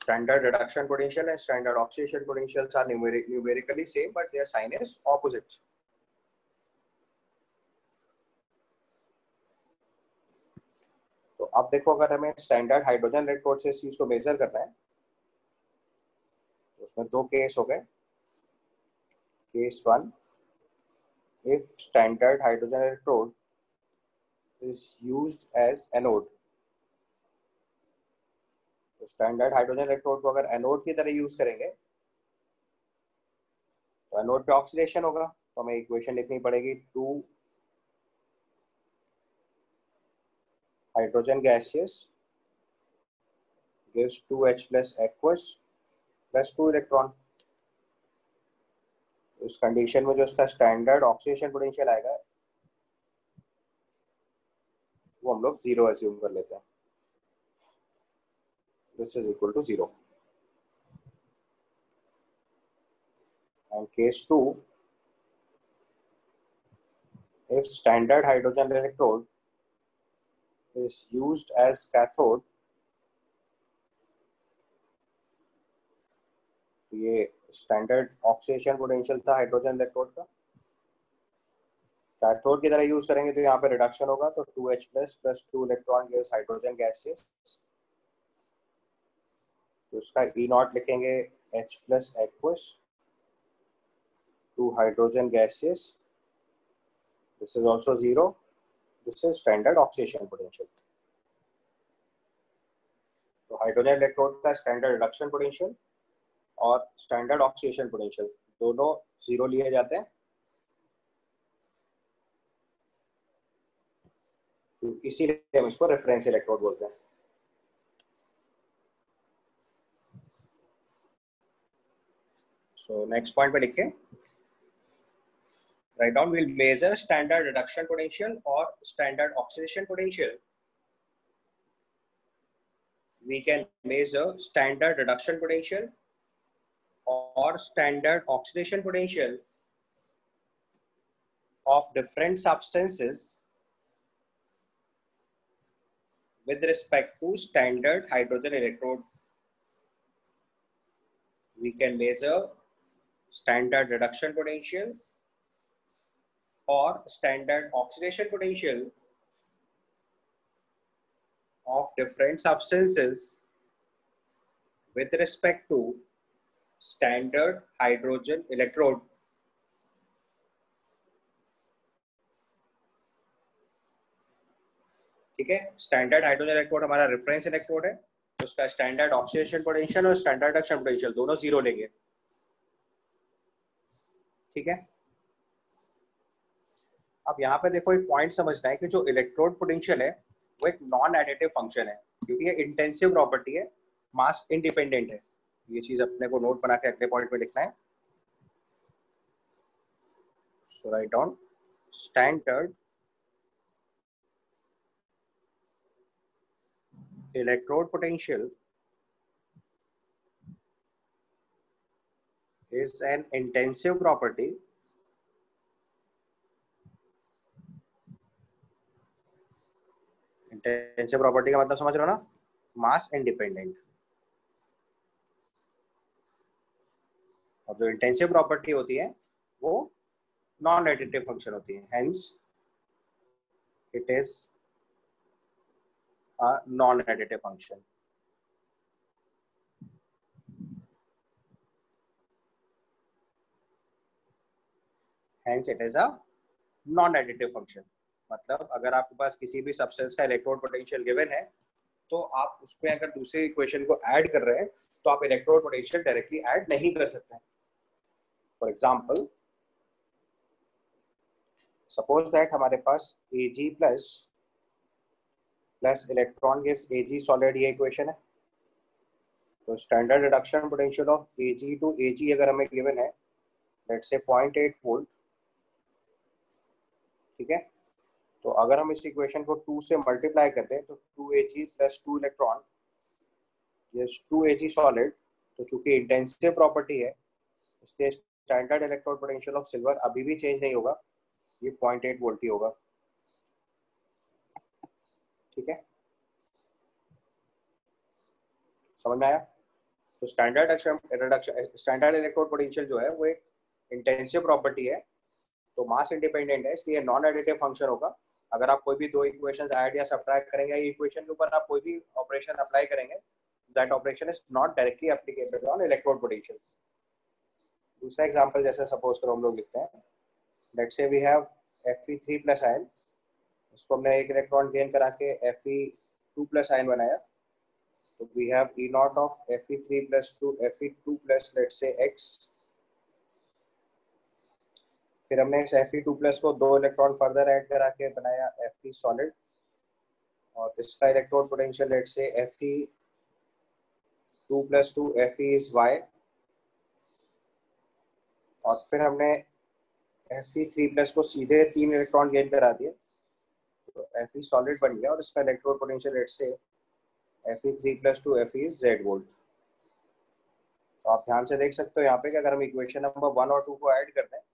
Standard reduction potential and standard oxidation potentials are numerically same, but their sign is opposite. तो अब देखो, अगर हमें standard hydrogen electrode से इस चीज को major करना है, तो उसमें दो केस हो गए. Case 1, if standard hydrogen electrode is used as anode. तो स्टैंडर्ड हाइड्रोजन इलेक्ट्रोड को अगर एनोड की तरह यूज करेंगे तो एनोड पे ऑक्सीडेशन होगा. तो हमें इक्वेशन लिखनी पड़ेगी 2 hydrogen gaseous gives 2H plus aqueous plus 2 electron. इस कंडीशन में जो इसका स्टैंडर्ड ऑक्सीडेशन पोटेंशियल आएगा वो हम लोग 0 अज्यूम कर लेते हैं. This is equal to 0. And case 2, if standard hydrogen electrode is used as cathode, ये स्टैंडर्ड ऑक्सीडेशन पोटेंशियल था हाइड्रोजन इलेक्ट्रोड का. कैथोड की तरह यूज करेंगे तो यहाँ पे रिडक्शन होगा, तो 2H plus 2 electron gives hydrogen gases. तो उसका E0 लिखेंगे H plus aqueous 2 hydrogen gaseous. This is also 0. This is standard oxidation potential. तो हाइड्रोजन इलेक्ट्रोड का स्टैंडर्ड रिडक्शन पोटेंशियल और स्टैंडर्ड ऑक्सीडेशन पोटेंशियल दोनों 0 लिए जाते हैं. तो इसीलिए हम इसको रेफरेंस इलेक्ट्रोड बोलते हैं. So next point पे लिखिए. Write down, we'll measure standard reduction potential or standard oxidation potential. We can measure standard reduction potential or standard oxidation potential of different substances with respect to standard hydrogen electrode. We can measure standard reduction potential or standard oxidation potential of different substances with respect to standard hydrogen electrode. ठीक है. Standard hydrogen electrode हमारा reference electrode है, तो उसका standard oxidation potential और standard reduction potential दोनों 0 लेंगे. ठीक है. अब यहाँ पे देखो, एक पॉइंट समझना है कि जो इलेक्ट्रोड पोटेंशियल है वो एक नॉन एडिटिव फंक्शन है, क्योंकि ये इंटेंसिव प्रॉपर्टी है, मास इंडिपेंडेंट है. ये चीज अपने को नोट बना के अगले पॉइंट पे लिखना है. So write down, standard electrode potential is an intensive property intensive property का मतलब समझ रहे हो ना, मास इंडिपेंडेंट. और जो इंटेंसिव प्रॉपर्टी होती है वो नॉन एडिटिव फंक्शन होती है, hence it is a non-additive function. Hence it is a non-additive function. मतलब अगर आपके पास किसी भी सब्सटेंस का इलेक्ट्रोड पोटेंशियल गिवन है तो आप उसमें अगर दूसरे इक्वेशन को ऐड कर रहे हैं तो आप इलेक्ट्रोड पोटेंशियल डायरेक्टली ऐड नहीं कर सकते हैं. फॉर एग्जांपल, सपोज दैट हमारे पास Ag plus electron gives Ag solid, ये इक्वेशन है. तो standard reduction potential of Ag to Ag अगर हमें गिवन है, लेट्स से 0.8 वोल्ट. ठीक है. तो अगर हम इस इक्वेशन को 2 से मल्टीप्लाई करते हैं तो 2Ag प्लस 2 इलेक्ट्रॉन, ये 2Ag सॉलिड, तो चूंकि इंटेंसिव प्रॉपर्टी है इसलिए standard electrode potential of silver अभी भी चेंज नहीं होगा, ये 0.8 वोल्ट ही होगा। ठीक है, समझ में आया? तो स्टैंडर्ड इलेक्ट्रोड पोटेंशियल जो है वो एक इंटेंसिव प्रॉपर्टी है, तो मास इंडिपेंडेंट है, इसलिए नॉन एडिटिव फंक्शन होगा। अगर आप कोई भी दो इक्वेशंस ऐड या सब्ट्रैक्ट करेंगे, इक्वेशन के ऊपर आप कोई भी ऑपरेशन अप्लाई करेंगे, that operation is not directly applicable on electrode potential. दूसरा एग्जांपल जैसे सपोज करो हम लोग लिखते हैं, let's say we have Fe3 plus ion, इसको हमने एक इलेक्ट्रॉन गेन करा के Fe2 प्लस आयन बनाया, तो we have E not of Fe3 plus 2 Fe2 plus let's say X। फिर हमने इस Fe2 प्लस को 2 इलेक्ट्रॉन फर्दर ऐड करा के बनाया Fe सॉलिड, और इसका electrode potential let's say Fe2 plus 2 Fe is Y। और फिर हमने Fe3 प्लस को सीधे 3 इलेक्ट्रॉन गेन करा दिए, तो Fe सॉलिड बन गया, और इसका electrode potential let's say Fe3 plus 2 Fe is Z volt. तो आप ध्यान से देख सकते हो यहाँ पे कि अगर हम इक्वेशन नंबर 1 और 2 को ऐड करते हैं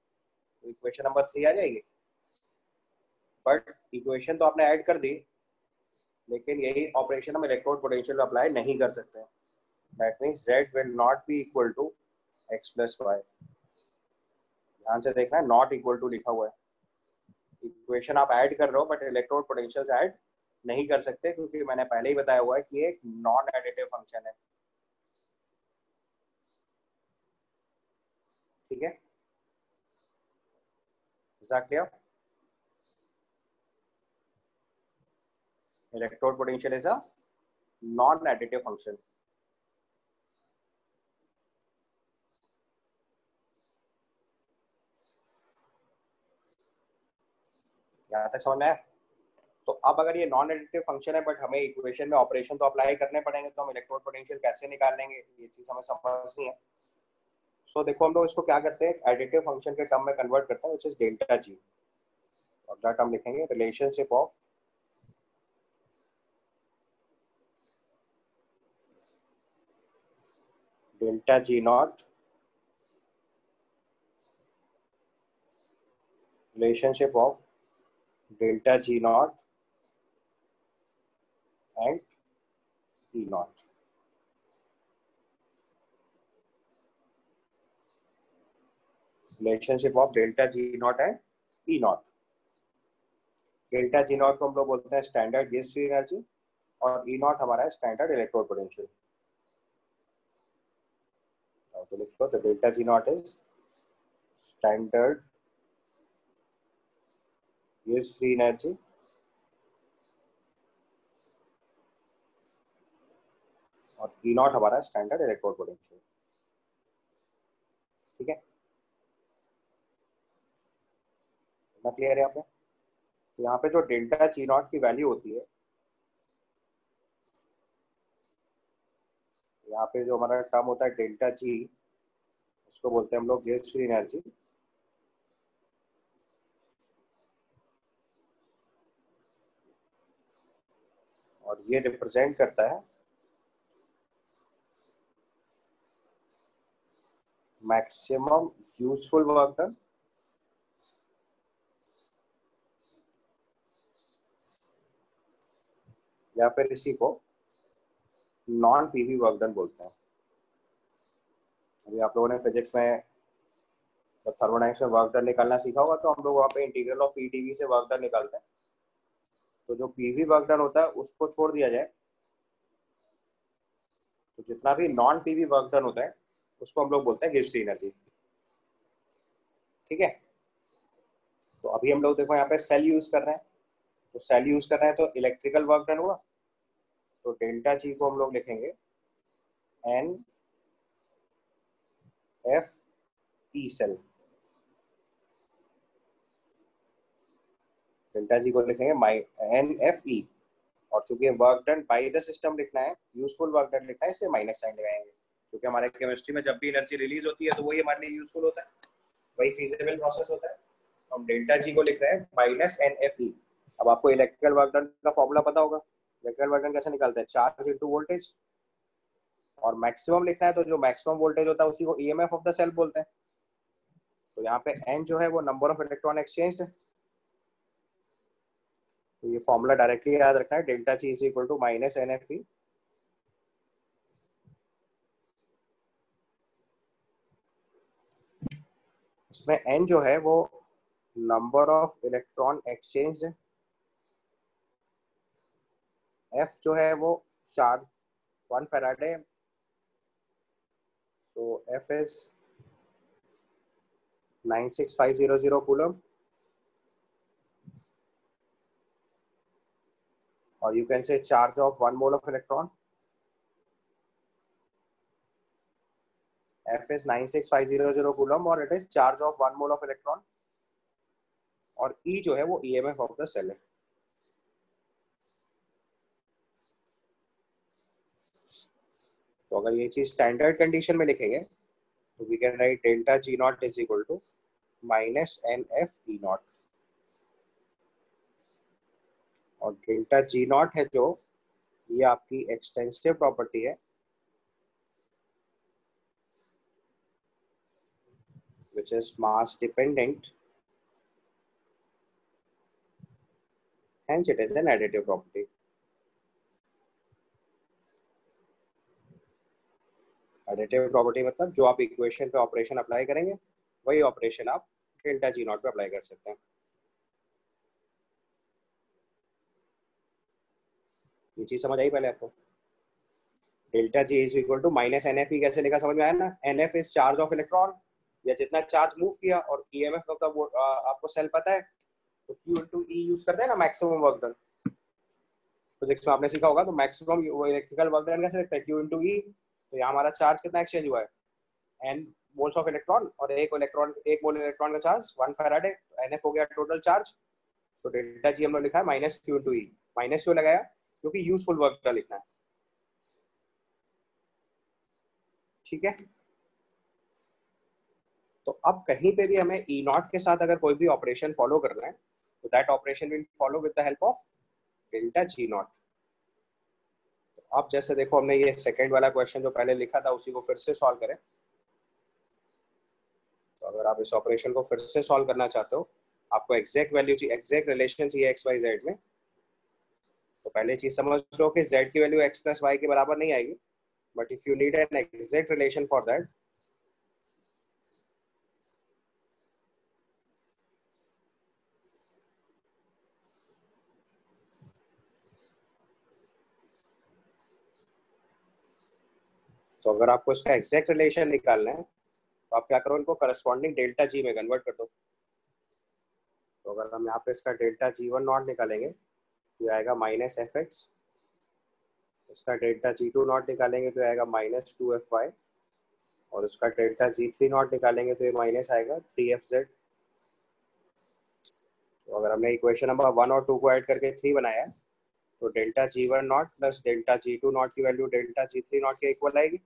तो इक्वेशन नंबर 3 आ जाएगी। बट इक्वेशन तो आपने ऐड कर दी, लेकिन यही ऑपरेशन हम इलेक्ट्रोड पोटेंशियल में अप्लाई नहीं कर सकते। That means Z will not be equal to X plus Y। ध्यान से देखना है, नॉट इक्वल टू लिखा हुआ है। इक्वेशन आप ऐड कर रहे हो बट इलेक्ट्रोड पोटेंशियल ऐड नहीं कर सकते, क्योंकि मैंने पहले ही बताया हुआ है कि ये एक नॉन एडिटिव फंक्शन है। ठीक है, clear? Electrode potential is a non additive function. यहाँ तक समझ में आया? तो अब अगर ये नॉन एडिटिव फंक्शन है बट हमें इक्वेशन में ऑपरेशन तो अप्लाई करने पड़ेंगे, तो हम इलेक्ट्रोड पोटेंशियल कैसे निकाल लेंगे, ये चीज हमें समझनी है। सो देखो हम लोग इसको क्या करते हैं, एडिटिव फंक्शन के टर्म में कन्वर्ट करते हैं, व्हिच इज डेल्टा जी। और क्या टर्म लिखेंगे, relationship of delta G not, relationship of delta G not and E not. Relationship of delta G not and E not. Delta G not को हम लोग बोलते हैं स्टैंडर्ड गिब्स फ्री एनर्जी, और E not हमारा है standard electrode potential. तो लिख लो, तो delta G not is standard Gibbs free energy, और E नॉट हमारा स्टैंडर्ड इलेक्ट्रोड पोटेंशियल। ठीक है, ना क्लियर है यहाँ पे? तो यहाँ पे जो डेल्टा जी नॉट की वैल्यू होती है, यहाँ पे जो हमारा टर्म होता है डेल्टा जी, इसको बोलते हैं हम लोग गिब्स फ्री एनर्जी। और ये रिप्रेजेंट करता है मैक्सिमम यूजफुल वर्क डन या फिर इसी को नॉन पीवी वर्क डन बोलते हैं। अभी आप लोगों ने फिजिक्स में जब थर्मोडायनेमिक्स में वर्क डन निकालना सीखा होगा, तो हम लोग वहाँ पे इंटीग्रल ऑफ पीडीवी से वर्क डन निकालते हैं। तो जो पीवी वर्क डन होता है उसको छोड़ दिया जाए, तो जितना भी नॉन पीवी वर्क डन होता है उसको हम लोग बोलते हैं गिब्स फ्री एनर्जी। ठीक है, तो अभी हम लोग देखो यहाँ पे सेल यूज कर रहे हैं, तो सेल यूज कर रहे हैं तो इलेक्ट्रिकल वर्क डन हुआ, तो डेल्टा जी को हम लोग लिखेंगे N F E cell. Delta G को लिखेंगे एन एफ ई, और चूंकि work done by the system लिखना है, यूजफुल वर्क डन लिखना है, इसलिए माइनस साइन लगाएंगे, क्योंकि हमारे केमिस्ट्री में जब भी एनर्जी रिलीज होती है तो वही हमारे लिए यूजफुल होता है, वही फीजिबल प्रोसेस होता है। हम डेल्टा जी को लिख रहे हैं माइनस एन एफ ई, अब आपको इलेक्ट्रिकल वर्क डन का फॉर्मूला पता होगा। इलेक्ट्रिकल वर्क डन कैसे निकालते हैं, चार्ज इनटू वोल्टेज, और मैक्सिमम लिखना है तो जो मैक्सिमम वोल्टेज होता है उसी को ईएमएफ ऑफ द सेल बोलते हैं। तो यहाँ पे एन जो है वो नंबर ऑफ इलेक्ट्रॉन एक्सचेंज है। तो ये फॉर्मूला डायरेक्टली याद रखना है, delta G is equal to minus N F E. इसमें एन जो है वो नंबर ऑफ इलेक्ट्रॉन एक्सचेंज है, एफ जो है वो चार्ज 1 फैराडे, तो एफ इज 96500 कूलम, और you can say charge of 1 mole of electron, F is 96500 coulomb और it is charge of 1 mole of electron, और E जो है वो EMF of the cell है। तो अगर ये चीज स्टैंडर्ड कंडीशन में लिखेंगे तो we can write delta G naught is equal to minus NF E naught, और डेल्टा G naught है जो ये आपकी एक्सटेंसिव प्रॉपर्टी है which is mass dependent, hence it is an additive property। Additive property मतलब जो आप इक्वेशन पे ऑपरेशन अप्लाई करेंगे वही ऑपरेशन आप डेल्टा जी नॉट पे अप्लाई कर सकते हैं। ये चीज समझ आई पहले आपको? Delta G is equal to minus N F E कैसे लिखा समझ में आया ना? N F is charge of electron, या जितना चार्ज मूव किया, और ई एम एफ मतलब आपको सेल पता है तो क्यू इंटू ई यूज करते हैं ना मैक्सिमम वर्क डन। फिजिक्स में आपने सीखा होगा, तो मैक्सिमम वो इलेक्ट्रिकल वर्क डन कैसे लिखते हैं, क्यू इंटू ई। तो यहाँ हमारा चार्ज कितना एक्सचेंज हुआ है, एन मोल्स ऑफ इलेक्ट्रॉन, और एक मोल इलेक्ट्रॉन का चार्ज 1 फैराडे, एन एफ हो गया टोटल चार्ज। तो डेल्टा जी हम लोग लिखा है माइनस क्यू इंटू ई। माइनस क्यों लगाया, क्योंकि यूजफुल वर्क का लिखना है, ठीक है। तो अब कहीं पे भी हमें ई नॉट के साथ अगर कोई भी ऑपरेशन फॉलो करना है तो that operation will follow with the help of delta G not. अब जैसे देखो हमने ये सेकंड वाला क्वेश्चन जो पहले लिखा था उसी को फिर से सॉल्व करें। तो अगर आप इस ऑपरेशन को फिर से सॉल्व करना चाहते हो, आपको एग्जैक्ट वैल्यू चाहिए, एग्जैक्ट रिलेशन चाहिए एक्स वाई जेड में। तो पहले चीज समझ लो कि z की वैल्यू x प्लस वाई के बराबर नहीं आएगी, but if you need an exact relation for that, तो अगर आपको इसका एग्जैक्ट रिलेशन निकालना है तो आप क्या करो, इनको करस्पॉन्डिंग डेल्टा जी में कन्वर्ट कर दो। तो अगर हम यहाँ पे इसका डेल्टा जी वन नॉट निकालेंगे तो आएगा माइनस एफ एक्स, इसका डेल्टा जी टू नॉट निकालेंगे तो आएगा माइनस टू एफ वाई, और इसका डेल्टा जी थ्री नॉट निकालेंगे तो ये माइनस आएगा थ्री एफ जेड। तो अगर हमने इक्वेशन नंबर 1 और 2 को ऐड करके 3 बनाया तो delta G one not plus delta G two not की value delta G three not के इक्वल आएगी।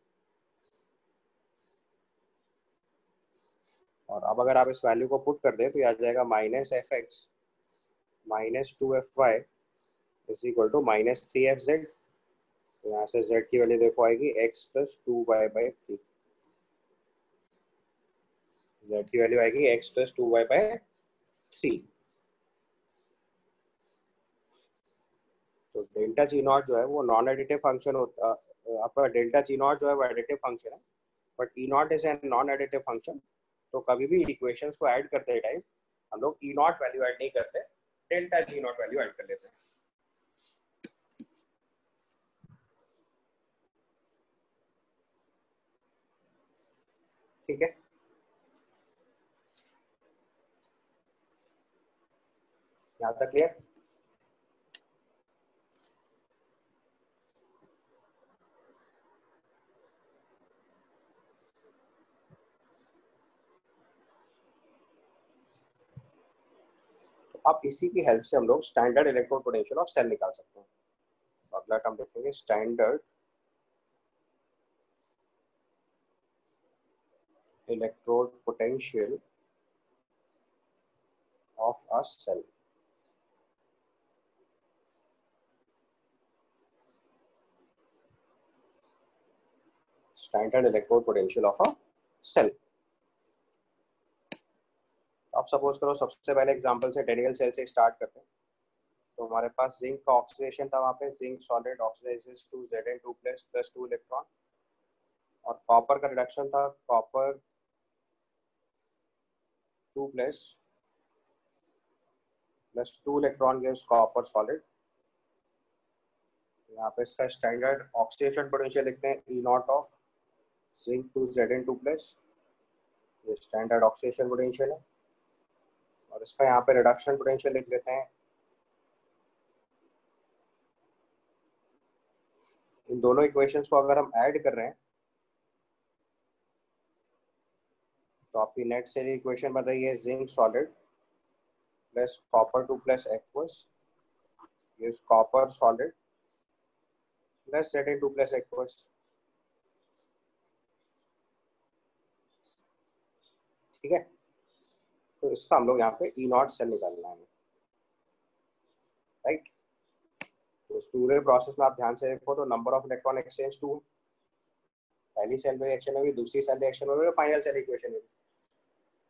और अब अगर आप इस वैल्यू को पुट कर दें तो ये आ जाएगा minus F X minus two F Y is equal to minus three F Z. तो यहाँ से z की वैल्यू देखो आएगी x plus two Y by three, z की वैल्यू आएगी x plus two Y by three. तो डेल्टा जी नॉट जो है वो नॉन एडिटिव फंक्शन होता है, आपका डेल्टा जी नॉट जो है वो एडिटिव फंक्शन है, but E not is an non additive function. तो कभी भी इक्वेशंस को ऐड करते टाइम हम लोग ई नॉट वैल्यू ऐड नहीं करते, delta G not value add कर लेते हैं, ठीक है। यहाँ तक क्लियर? अब इसी की हेल्प से हम लोग standard electrode potential of cell निकाल सकते हैं। तो अगला टर्म देखेंगे standard electrode potential of a cell. Standard electrode potential of a cell. अब सपोज करो सबसे पहले एग्जांपल से डेनियल सेल से स्टार्ट करते हैं। तो हमारे पास जिंक का ऑक्सीडेशन था, वहाँ पे zinc solid oxidises to Zn2 plus 2 electron, और कॉपर का रिडक्शन था, copper 2 plus 2 electron gives copper solid. यहाँ पे इसका स्टैंडर्ड ऑक्सीडेशन पोटेंशियल लिखते हैं E not of zinc to Zn2 plus, ये स्टैंडर्ड ऑक्सीडेशन पोटेंशियल है। और इसका यहाँ पे रिडक्शन पोटेंशियल लिख लेते हैं। इन दोनों इक्वेशंस को अगर हम ऐड कर रहे हैं तो आपकी नेट से इक्वेशन बन रही है zinc solid plus copper 2 plus aqueous, ये copper solid plus Zn2 plus aqueous. ठीक है, तो इसका हम लोग यहाँ पे E नॉट सेल निकालना है, राइट। तो इस पूरे प्रोसेस में आप ध्यान से देखो तो नंबर ऑफ इलेक्ट्रॉन एक्सचेंज 2, पहली सेल रिएक्शन में भी, दूसरी सेल रिएक्शन में भी, फाइनल सेल इक्वेशन में भी।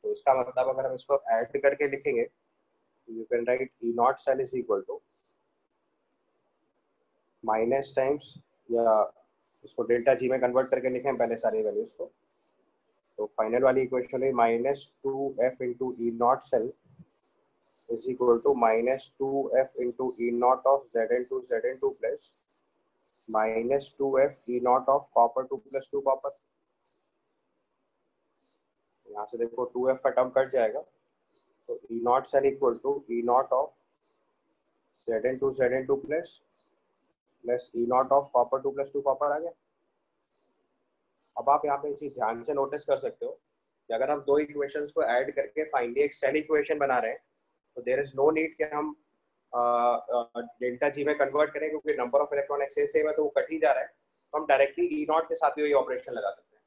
तो इसका मतलब अगर हम इसको ऐड करके लिखेंगे तो you can write E not cell is equal to minus times, या इसको डेल्टा जी में कन्वर्ट करके लिखें पहले सारी वैल्यूज को। तो फाइनल वाली इक्वेशन है -2f into E not cell is equal to -2f into E not of Zn2 plus -2f E not of copper 2 plus 2 copper. यहाँ से देखो 2f का टर्म कट जाएगा, तो E not cell equal to E not of Zn2 plus E not of copper 2 plus 2 copper आ गया। अब आप यहाँ पे इसी ध्यान से नोटिस कर सकते हो कि अगर हम दो इक्वेशंस को ऐड करके फाइनली एक सेल इक्वेशन बना रहे हैं तो देयर इज नो नीड कि हम डेल्टा जी में कन्वर्ट करें, क्योंकि number of electron exchange same है तो वो कट ही जा रहा है। तो हम डायरेक्टली E नॉट के साथ भी वही ऑपरेशन लगा सकते हैं।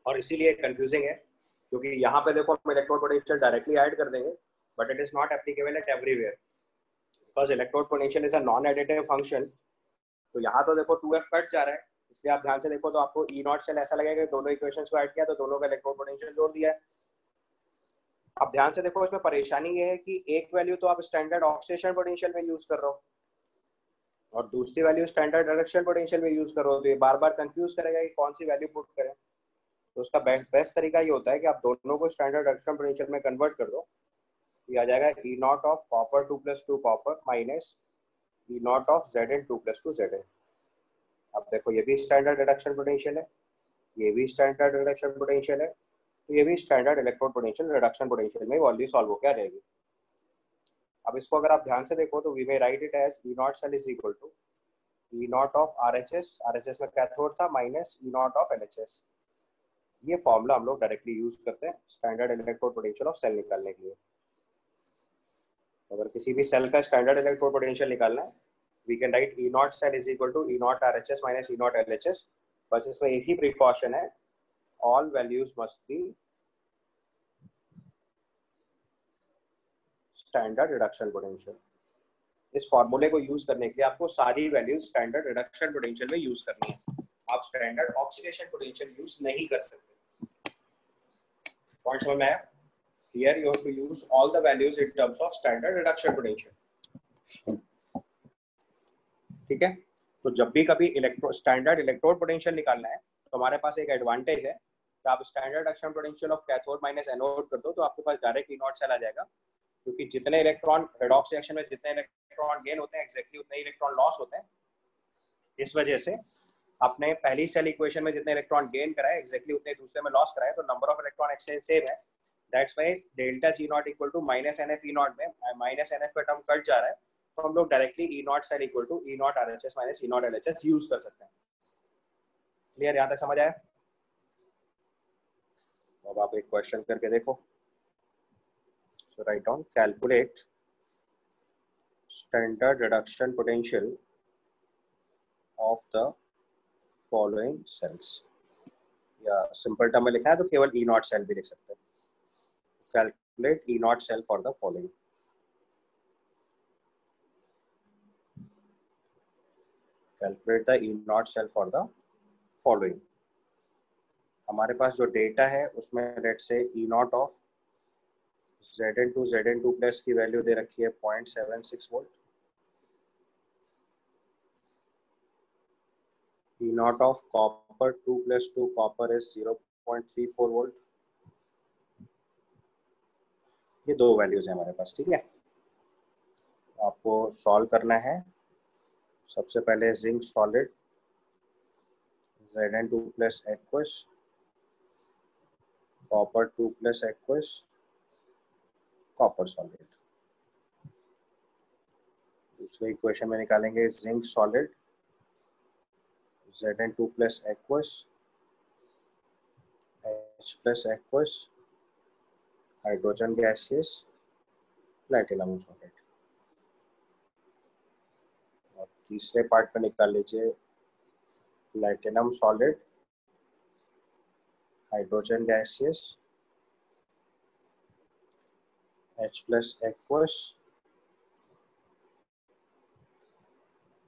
और इसीलिए कंफ्यूजिंग है, क्योंकि यहाँ पे देखो हम इलेक्ट्रोड पोटेंशियल डायरेक्टली ऐड कर देंगे, but it is not applicable eight everywhere because electrode potential is a non additive function. तो यहाँ तो देखो 2f कट जा रहा है, इसलिए आप ध्यान से देखो तो आपको E नॉट सेल ऐसा लगेगा कि दोनों इक्वेशंस को ऐड किया तो दोनों का इलेक्ट्रोड पोटेंशियल जोड़ दिया है। अब ध्यान से देखो, इसमें परेशानी ये है कि एक वैल्यू तो आप स्टैंडर्ड ऑक्सीडेशन पोटेंशियल में यूज कर रहे हो और दूसरी वैल्यू स्टैंडर्ड रिडक्शन पोटेंशियल में यूज कर रहे हो, तो ये बार बार कंफ्यूज करेगा कि कौन सी वैल्यू पुट करें। तो उसका बेस्ट तरीका ये होता है कि आप दोनों को स्टैंडर्ड रिडक्शन पोटेंशियल में कन्वर्ट कर दो। ये आ जाएगा E not of copper 2 plus 2 copper minus E not of Zn2 plus 2 Zn। अब देखो ये भी स्टैंडर्ड रिडक्शन पोटेंशियल है, ये भी स्टैंडर्ड रिडक्शन पोटेंशियल है, तो ये भी standard electrode potential reduction potential में ऑलरेडी सॉल्व हो क्या रहेगी। अब इसको अगर आप ध्यान से देखो तो we may write it as E not cell is equal to E not of RHS में कैथोड था minus E not of LHS। ये फॉर्मूला हम लोग डायरेक्टली यूज करते हैं standard electrode potential of cell निकालने के लिए। अगर किसी भी सेल का स्टैंडर्ड इलेक्ट्रोड पोटेंशियल निकालना है we can write E not cell is equal to E not RHS minus E not LHS। बस इसमें एक ही प्रिकॉशन है, all values must be standard reduction potential. इस फॉर्मूले को यूज करने के लिए आपको सारी वैल्यूज स्टैंडर्ड रिडक्शन पोटेंशियल में यूज करनी है, आप स्टैंडर्ड ऑक्सीडेशन पोटेंशियल यूज नहीं कर सकते। पॉइंट समझ में आया? Here you have to use all the values in terms of standard reduction potential। ठीक है, तो जब भी कभी स्टैंडर्ड इलेक्ट्रोड पोटेंशियल निकालना है तो हमारे पास एक एडवांटेज है कि आप standard reduction potential of cathode minus anode कर दो तो आपके पास डायरेक्ट E नॉट सेल आ जाएगा, क्योंकि जितने इलेक्ट्रॉन रेडॉक्स रिएक्शन में जितने इलेक्ट्रॉन गेन होते हैं एक्जैक्टली उतने ही इलेक्ट्रॉन लॉस होते हैं। इस वजह से आपने पहली सेल इक्वेशन में जितने इलेक्ट्रॉन गेन कराए एक्जैक्टली उतने दूसरे में लॉस कराए, तो number of electron exchange same है। That's why delta G not equal to minus NF E not में माइनस NF का टर्म कट जा रहा है, तो हम लोग directly E not cell equal to E not RHS minus E not LHS use कर सकते हैं। क्लियर, यहाँ तक समझ आया? अब आप एक क्वेश्चन करके देखो। So write down calculate standard reduction potential of the following cells, या सिंपल टर्म में लिखा है तो केवल E नॉट सेल भी लिख सकते हैं। Calculate E nought cell for the following। Calculate the E not cell for the following. हमारे पास जो डेटा है उसमें let's say E not of Zn2 plus की वैल्यू दे रखी है 0.76 volt, E not of copper 2+2 copper is 0.34 volt. ये दो वैल्यूज है हमारे पास, ठीक है। आपको सॉल्व करना है। सबसे पहले zinc solid Zn2 plus aqueous, copper 2 plus aqueous, copper solid. दूसरे इक्वेशन में निकालेंगे zinc solid Zn2 plus aqueous, H plus aqueous, hydrogen gaseous, platinum solid. और तीसरे पार्ट में निकाल लीजिए platinum solid, hydrogen gaseous, H plus aqueous,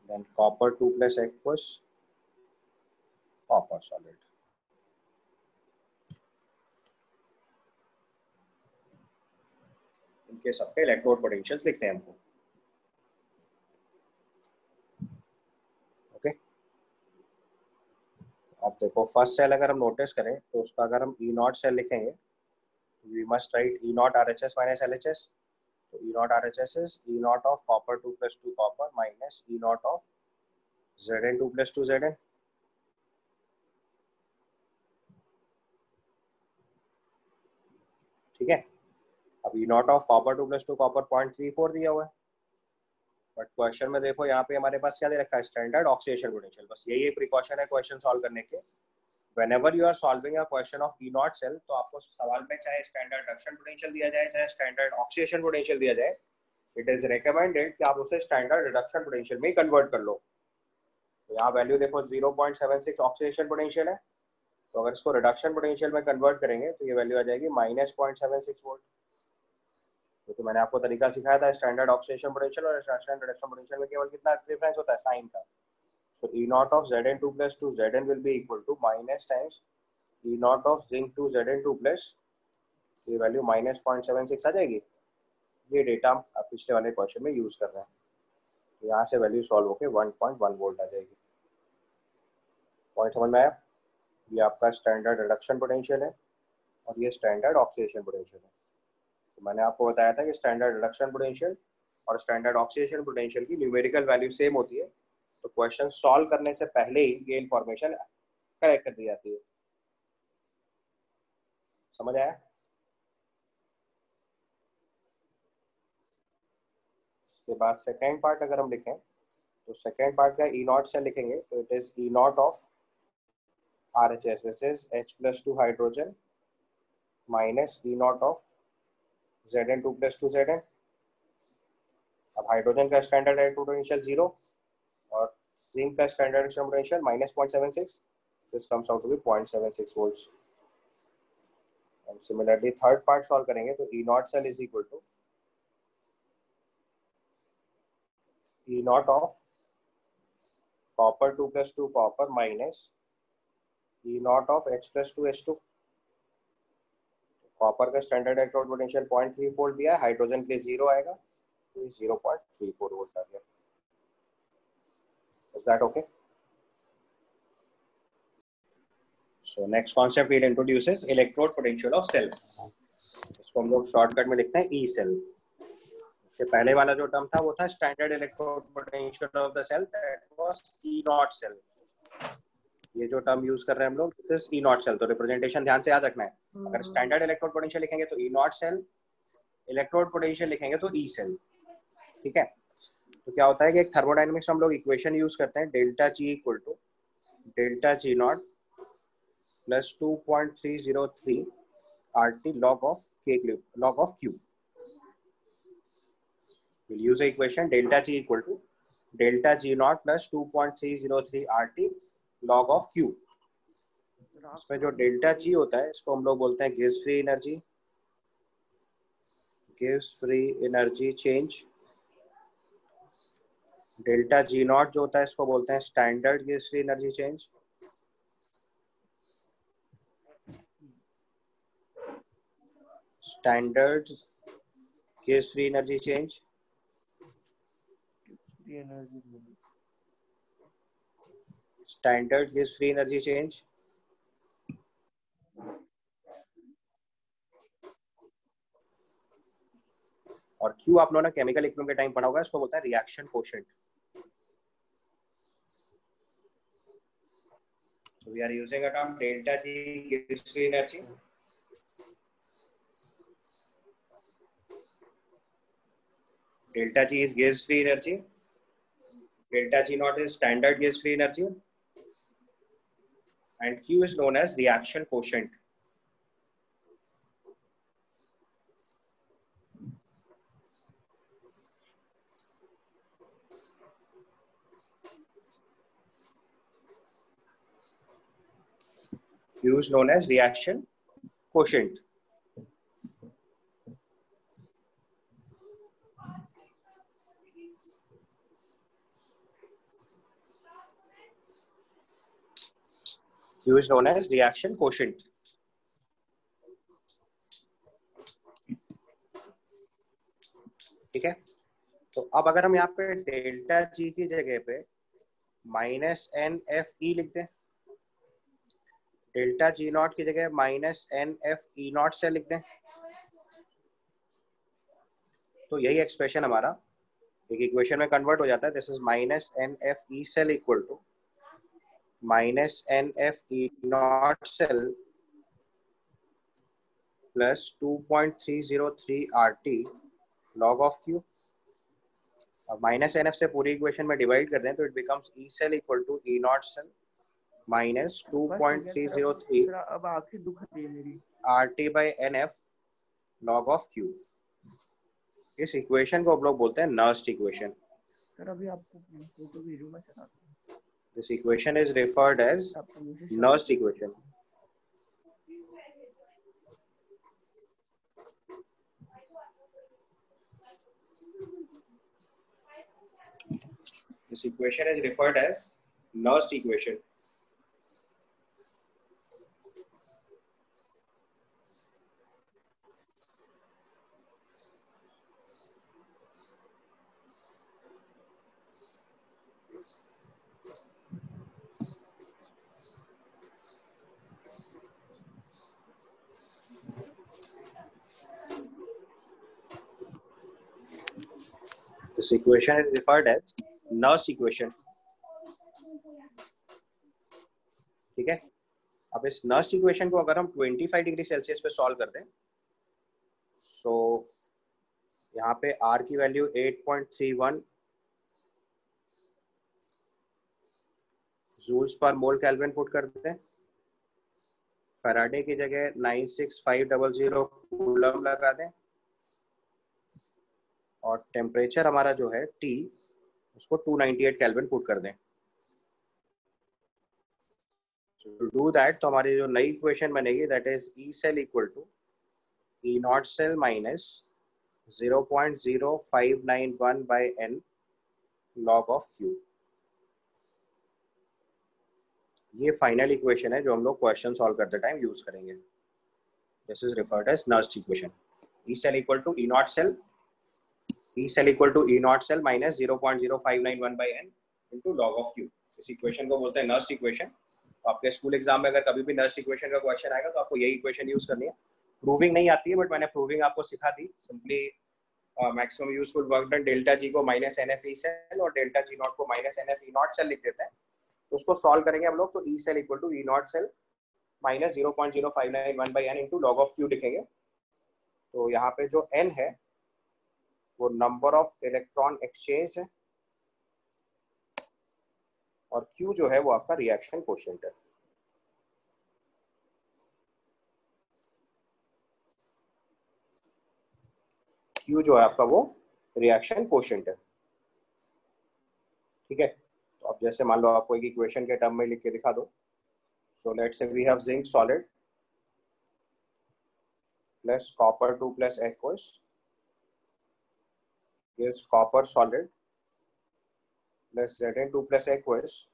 then copper 2 plus aqueous, copper solid। इनके सबके इलेक्ट्रोड पोटेंशियल्स लिखते हैं हमको, ओके। अब देखो फर्स्ट सेल अगर हम नोटिस करें तो उसका अगर हम ई नॉट सेल लिखेंगे, we must write E not RHS minus LHS। तो E not RHS is E not of copper 2+2 copper minus E not of Zn2 + 2 Zn। ठीक है। अब E not of copper 2+2 copper 0.34 दिया हुआ है, but question में देखो यहाँ पे हमारे पास क्या दे रखा है, स्टैंडर्ड ऑक्सीडेशन पोटेंशियल। बस यही एक प्रिकॉशन है क्वेश्चन सॉल्व करने के। Whenever you are solving a question of E not cell, तो आपको सवाल में चाहे स्टैंडर्ड रिडक्शन पोटेंशियल दिया जाए चाहे स्टैंडर्ड ऑक्सीडेशन पोटेंशियल दिया जाए, इट इज रिकमेंडेड कि आप उसे स्टैंडर्ड रिडक्शन पोटेंशियल में ही कन्वर्ट कर लो। तो यहाँ वैल्यू देखो 0.76 ऑक्सीडेशन पोटेंशियल है, तो अगर इसको रिडक्शन पोटेंशियल में कन्वर्ट करेंगे तो ये वैल्यू आ जाएगी -0.76 वोल्ट। क्योंकि मैंने आपको तरीका सिखाया था स्टैंडर्ड ऑक्सीडेशन पोटेंशियल और स्टैंडर्ड रिडक्शन पोटेंशियल में केवल कितना डिफरेंस होता है, साइन का। So E not of Zn2 + 2 Zn will be equal to minus times E not of zinc 2 Zn2 plus, ये वैल्यू -0.76 आ जाएगी। ये डेटा आप पिछले वाले क्वेश्चन में यूज कर रहे हैं, तो यहाँ से वैल्यू सॉल्व होकर 1.1 वोल्ट आ जाएगी। पॉइंट समझ में आया? ये आपका स्टैंडर्ड रिडक्शन पोटेंशियल है और ये स्टैंडर्ड ऑक्सीडेशन पोटेंशियल है। तो मैंने आपको बताया था कि स्टैंडर्ड रिडक्शन पोटेंशियल और स्टैंडर्ड ऑक्सीडेशन पोटेंशियल की न्यूमेरिकल वैल्यू सेम होती है, तो क्वेश्चन सॉल्व करने से पहले ही ये इंफॉर्मेशन कलेक्ट कर दी जाती है। समझ आया? इसके बाद सेकेंड पार्ट अगर हम लिखें तो सेकेंड पार्ट का ई नॉट से लिखेंगे तो it is E not of RHS which is H+2 hydrogen minus E not of Zn2 + 2 Zn। अब हाइड्रोजन का स्टैंडर्ड इलेक्ट्रोड पोटेंशियल 0 और जिंक का standard electrode potential -0.76, this comes out to be 0.76 volts. And similarly third part solve करेंगे तो E not cell is equal to E not of copper 2+2 copper minus E not of H+2 H2। Copper का standard electrode potential 0.34 volt दिया है, hydrogen के 0 आएगा, तो 0.34 volt आ गया। Is that okay? So next concept we'll introduce is electrode potential of cell। इसको हम लोग शॉर्टकट में लिखते हैं ई सेल। इससे पहले वाला जो टर्म था वो था standard electrode potential of the cell, that was E not cell. ये जो टर्म यूज कर रहे हैं हम लोग दिस ई नॉट सेल, तो रिप्रेजेंटेशन ध्यान से याद रखना है। अगर स्टैंडर्ड इलेक्ट्रोड पोटेंशियल लिखेंगे तो E not cell, electrode potential लिखेंगे तो ई सेल। ठीक है। तो क्या होता है कि एक थर्मोडायनेमिक्स हम लोग इक्वेशन यूज करते हैं, delta G equal to delta G nought plus 2.303 RT log of K log of Q। We'll use the equation delta G equal to delta G naught plus 2.303 RT log of Q। इसमें जो delta G होता है इसको हम लोग बोलते हैं gives free energy, gives free energy change delta G nought जो होता है इसको बोलते हैं standard gas free energy change. Standard gas free energy change. Standard gas free energy change. और क्यू आप लोगों ने केमिकल इक्विलिब्रियम के टाइम पढ़ा होगा, इसको बोलते हैं reaction quotient. So we are using a term delta G gas free energy. Delta G is gas free energy. Delta G naught is standard gas free energy. And Q is known as reaction quotient. Q is known as reaction quotient. Q is known as reaction quotient. ठीक है, तो अब अगर हम यहाँ पे delta G की जगह पे -NFE लिख दें, डेल्टा जी नॉट की जगह -NFE नॉट से लिख दें, तो यही एक्सप्रेशन हमारा एक इक्वेशन में कन्वर्ट हो जाता है। This is -NFE cell equal to -NFE not cell plus 2.303 RT log of Q। अब -NF से पूरी इक्वेशन में डिवाइड कर दें तो it becomes E cell equal to E not cell minus 2.303 अब आंखें दुख रही है मेरी। RT by NF log of Q। इस इक्वेशन को हम लोग बोलते हैं नर्स्ट इक्वेशन। सर अभी आपको फोटो भेजूं मैं sir. This equation is referred as Nernst equation. This equation is referred as Nernst equation. This equation is referred as Nernst equation. ठीक है, अब इस नर्स्ट इक्वेशन को अगर हम 25 डिग्री सेल्सियस पे सॉल्व कर दें, सो यहाँ पे R की वैल्यू 8.31 जूल्स पर मोल केल्विन पुट कर दें, फैराडे की जगह 96500 कूलम लगा दें, और टेम्परेचर हमारा जो है T उसको 298 केल्विन पुट कर दें। टू डू दैट तो हमारी जो नई इक्वेशन बनेगी that is E cell equal to E not cell minus 0.0591 by N log of Q। ये फाइनल इक्वेशन है जो हम लोग क्वेश्चन सॉल्व करते टाइम यूज करेंगे। This is referred as Nernst equation. E cell equal to E not cell, E cell equal to E not cell minus 0.0591 by N into log of Q। इस equation को बोलते हैं Nernst equation. तो आपके school exam में अगर कभी भी नर्स्ट इक्वेशन का क्वेश्चन आएगा तो आपको यही इक्वेशन यूज करनी है। प्रूविंग नहीं आती है बट मैंने प्रूविंग आपको सिखा दी। Simply maximum useful work done delta G को -NFE सेल और डेल्टा जी नॉट को -NFE नॉट सेल लिख देते हैं। तो उसको सॉल्व करेंगे हम लोग तो E cell equal to E not cell minus 0.0591 by N into log of Q लिखेंगे। तो यहाँ पे जो N है वो नंबर ऑफ इलेक्ट्रॉन एक्सचेंज है और Q जो है वो आपका रिएक्शन कोशेंट है। Q जो है आपका वो रिएक्शन कोशेंट है। ठीक है, तो अब जैसे मान लो आपको एक इक्वेशन के टर्म में लिख के दिखा दो। So let's say we have zinc solid plus copper 2 plus aqueous gives copper solid plus Zn2 plus aqueous.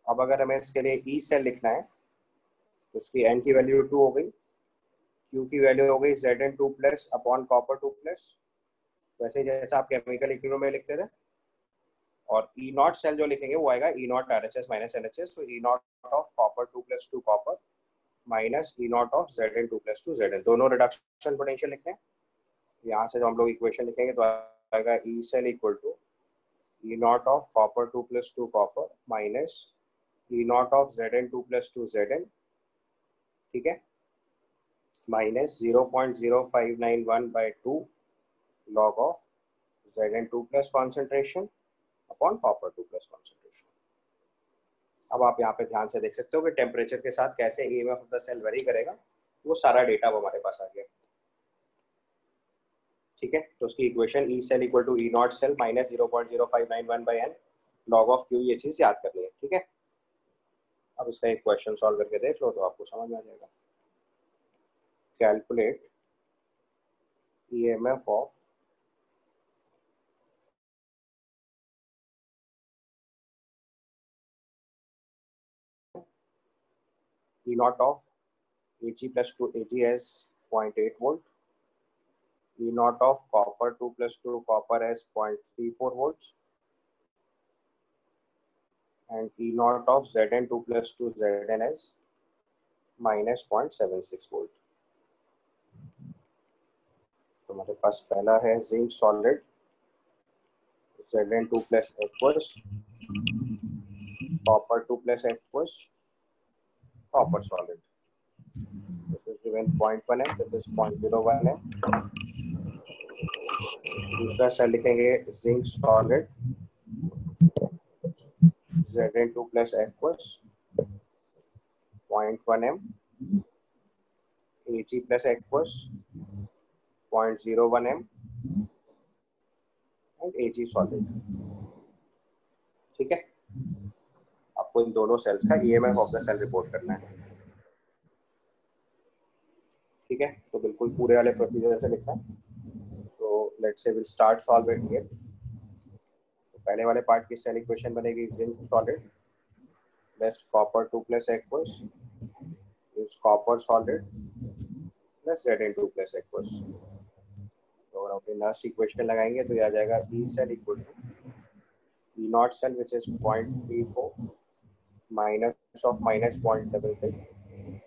अब अगर हमें इसके लिए ई सेल लिखना है तो उसकी n की वैल्यू 2 हो गई, Q की वैल्यू हो गई Zn2 plus upon copper 2 plus, वैसे जैसा आप केमिकल इक्विलिब्रियम में लिखते थे। और ई नॉट सेल जो लिखेंगे वो आएगा E not RHS minus LHS, तो E not of copper 2 plus 2 copper minus E not of Zn2 plus 2 Zn, दोनों रिडक्शन पोटेंशियल लिखते हैं। यहाँ से जो हम लोग इक्वेशन लिखेंगे तो आएगा E cell equal to E not of copper 2 plus 2 copper minus E not of Zn2 plus 2 Zn, ठीक है, minus 0.0591/2 log of Zn2 plus concentration upon copper 2 plus concentration. अब आप यहाँ पे ध्यान से देख सकते हो कि टेम्परेचर के साथ कैसे EMF of the cell vary करेगा, वो सारा डेटा अब हमारे पास आ गया, ठीक है। तो उसकी equation E cell equal to E not cell minus 0.0591/n log of Q, ये चीज़ याद करनी है, ठीक है। अब इसका एक क्वेश्चन सॉल्व करके देख लो तो आपको समझ में आ जाएगा। Calculate EMF of E naught of Ag plus 2 Ag as 0.8 volt, E naught of copper 2 plus 2 copper as 0.34 volts, and E naught of Zn2 plus 2 Zn as minus 0.76 volt। तो हमारे पास पहला है zinc solid Zn2 plus aqueous, copper 2 plus aqueous, copper solid. This is given 0.1 m, this is 0.01 m। दूसरा cell लिखेंगे zinc solid Zn2 plus aqueous 0.1 m, Ag plus aqueous 0.01 m and Ag solid, ठीक है। आपको इन दोनों cells का EMF of the cell report करना है, ठीक है। तो बिल्कुल पूरे वाले प्रोसीजर से लिखना है। तो let's say will start solve it here. तो पहले वाले पार्ट की सेल इक्वेशन बनेगी zinc solid plus copper 2 plus aqueous is copper solid plus Zn2 plus aqueous. तो अपने लास्ट इक्वेशन लगाएंगे तो ये आ जाएगा E cell equal to E not cell which is 0.34 minus of minus 0.76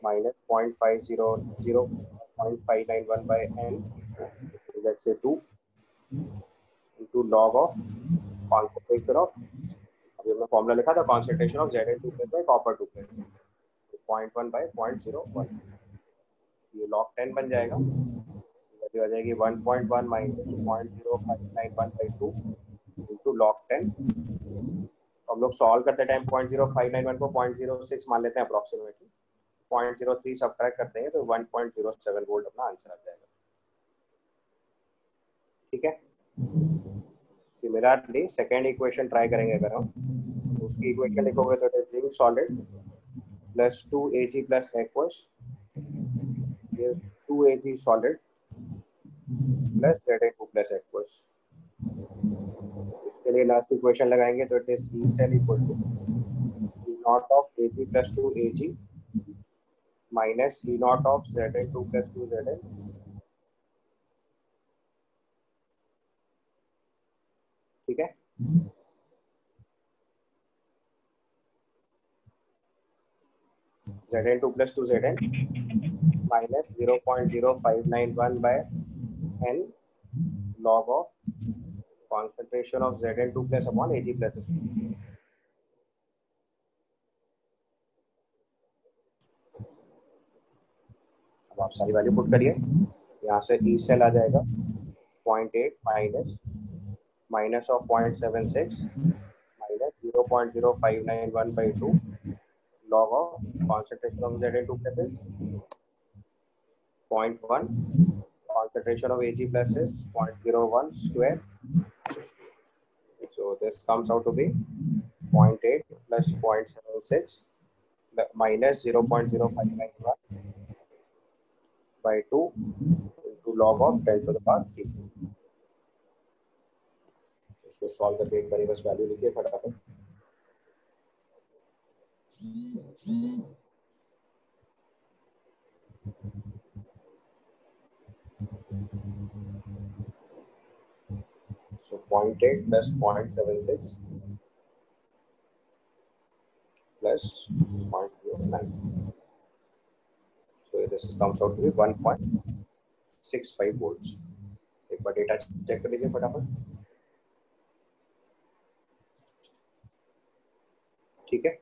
minus 0.591/n, let's say 2 into log of concentration of, अभी हमने formula लिखा था concentration of Zn2 plus by copper 2 plus 0.1/0.01, ये log 10 बन जाएगा, वैल्यू आ जाएगी 1.1 minus 0.0591/2 into log 10। हम लोग सॉल्व करते टाइम 0.0591 को 0.06 मान लेते हैं अप्रोक्सीमेटली, 0.03 सब्ट्रैक्ट करते हैं तो 1.07 वोल्ट अपना आंसर आ जाएगा, ठीक है। सिमिलरली सेकेंड इक्वेशन ट्राई करेंगे अगर हम, तो उसकी इक्वेशन लिखोगे तो zinc solid plus 2Ag plus aqueous, ये 2Ag solid plus Zn2 plus aqueous. इसके लिए लास्ट इक्वेशन लगाएंगे तो it is E cell equal to E not of Ag plus 2Ag minus E not of Zn2 plus 2 Zn, ठीक है। Zn2 plus 2 Zn minus 0.0591/n log of concentration of Zn2 plus upon Ag plus। अब आप सारी value put करिए, यहाँ से E cell आ जाएगा 0.8 minus of 0.76 minus 0.0591/2 log of concentration of Zn2 plus is 0.1, concentration of Ag plus is 0.01 square, so this comes out to be 0.8 plus 0.76 minus 0.0591/2 into log of 10 to the power 3। उसको solve करके एक बार बस value लिखिए फटाफट। So 0.8 plus 0.76 plus 0.09. So this comes out to be 1.65 volts. एक बार data check कर लीजिए फटाफट। ठीक है।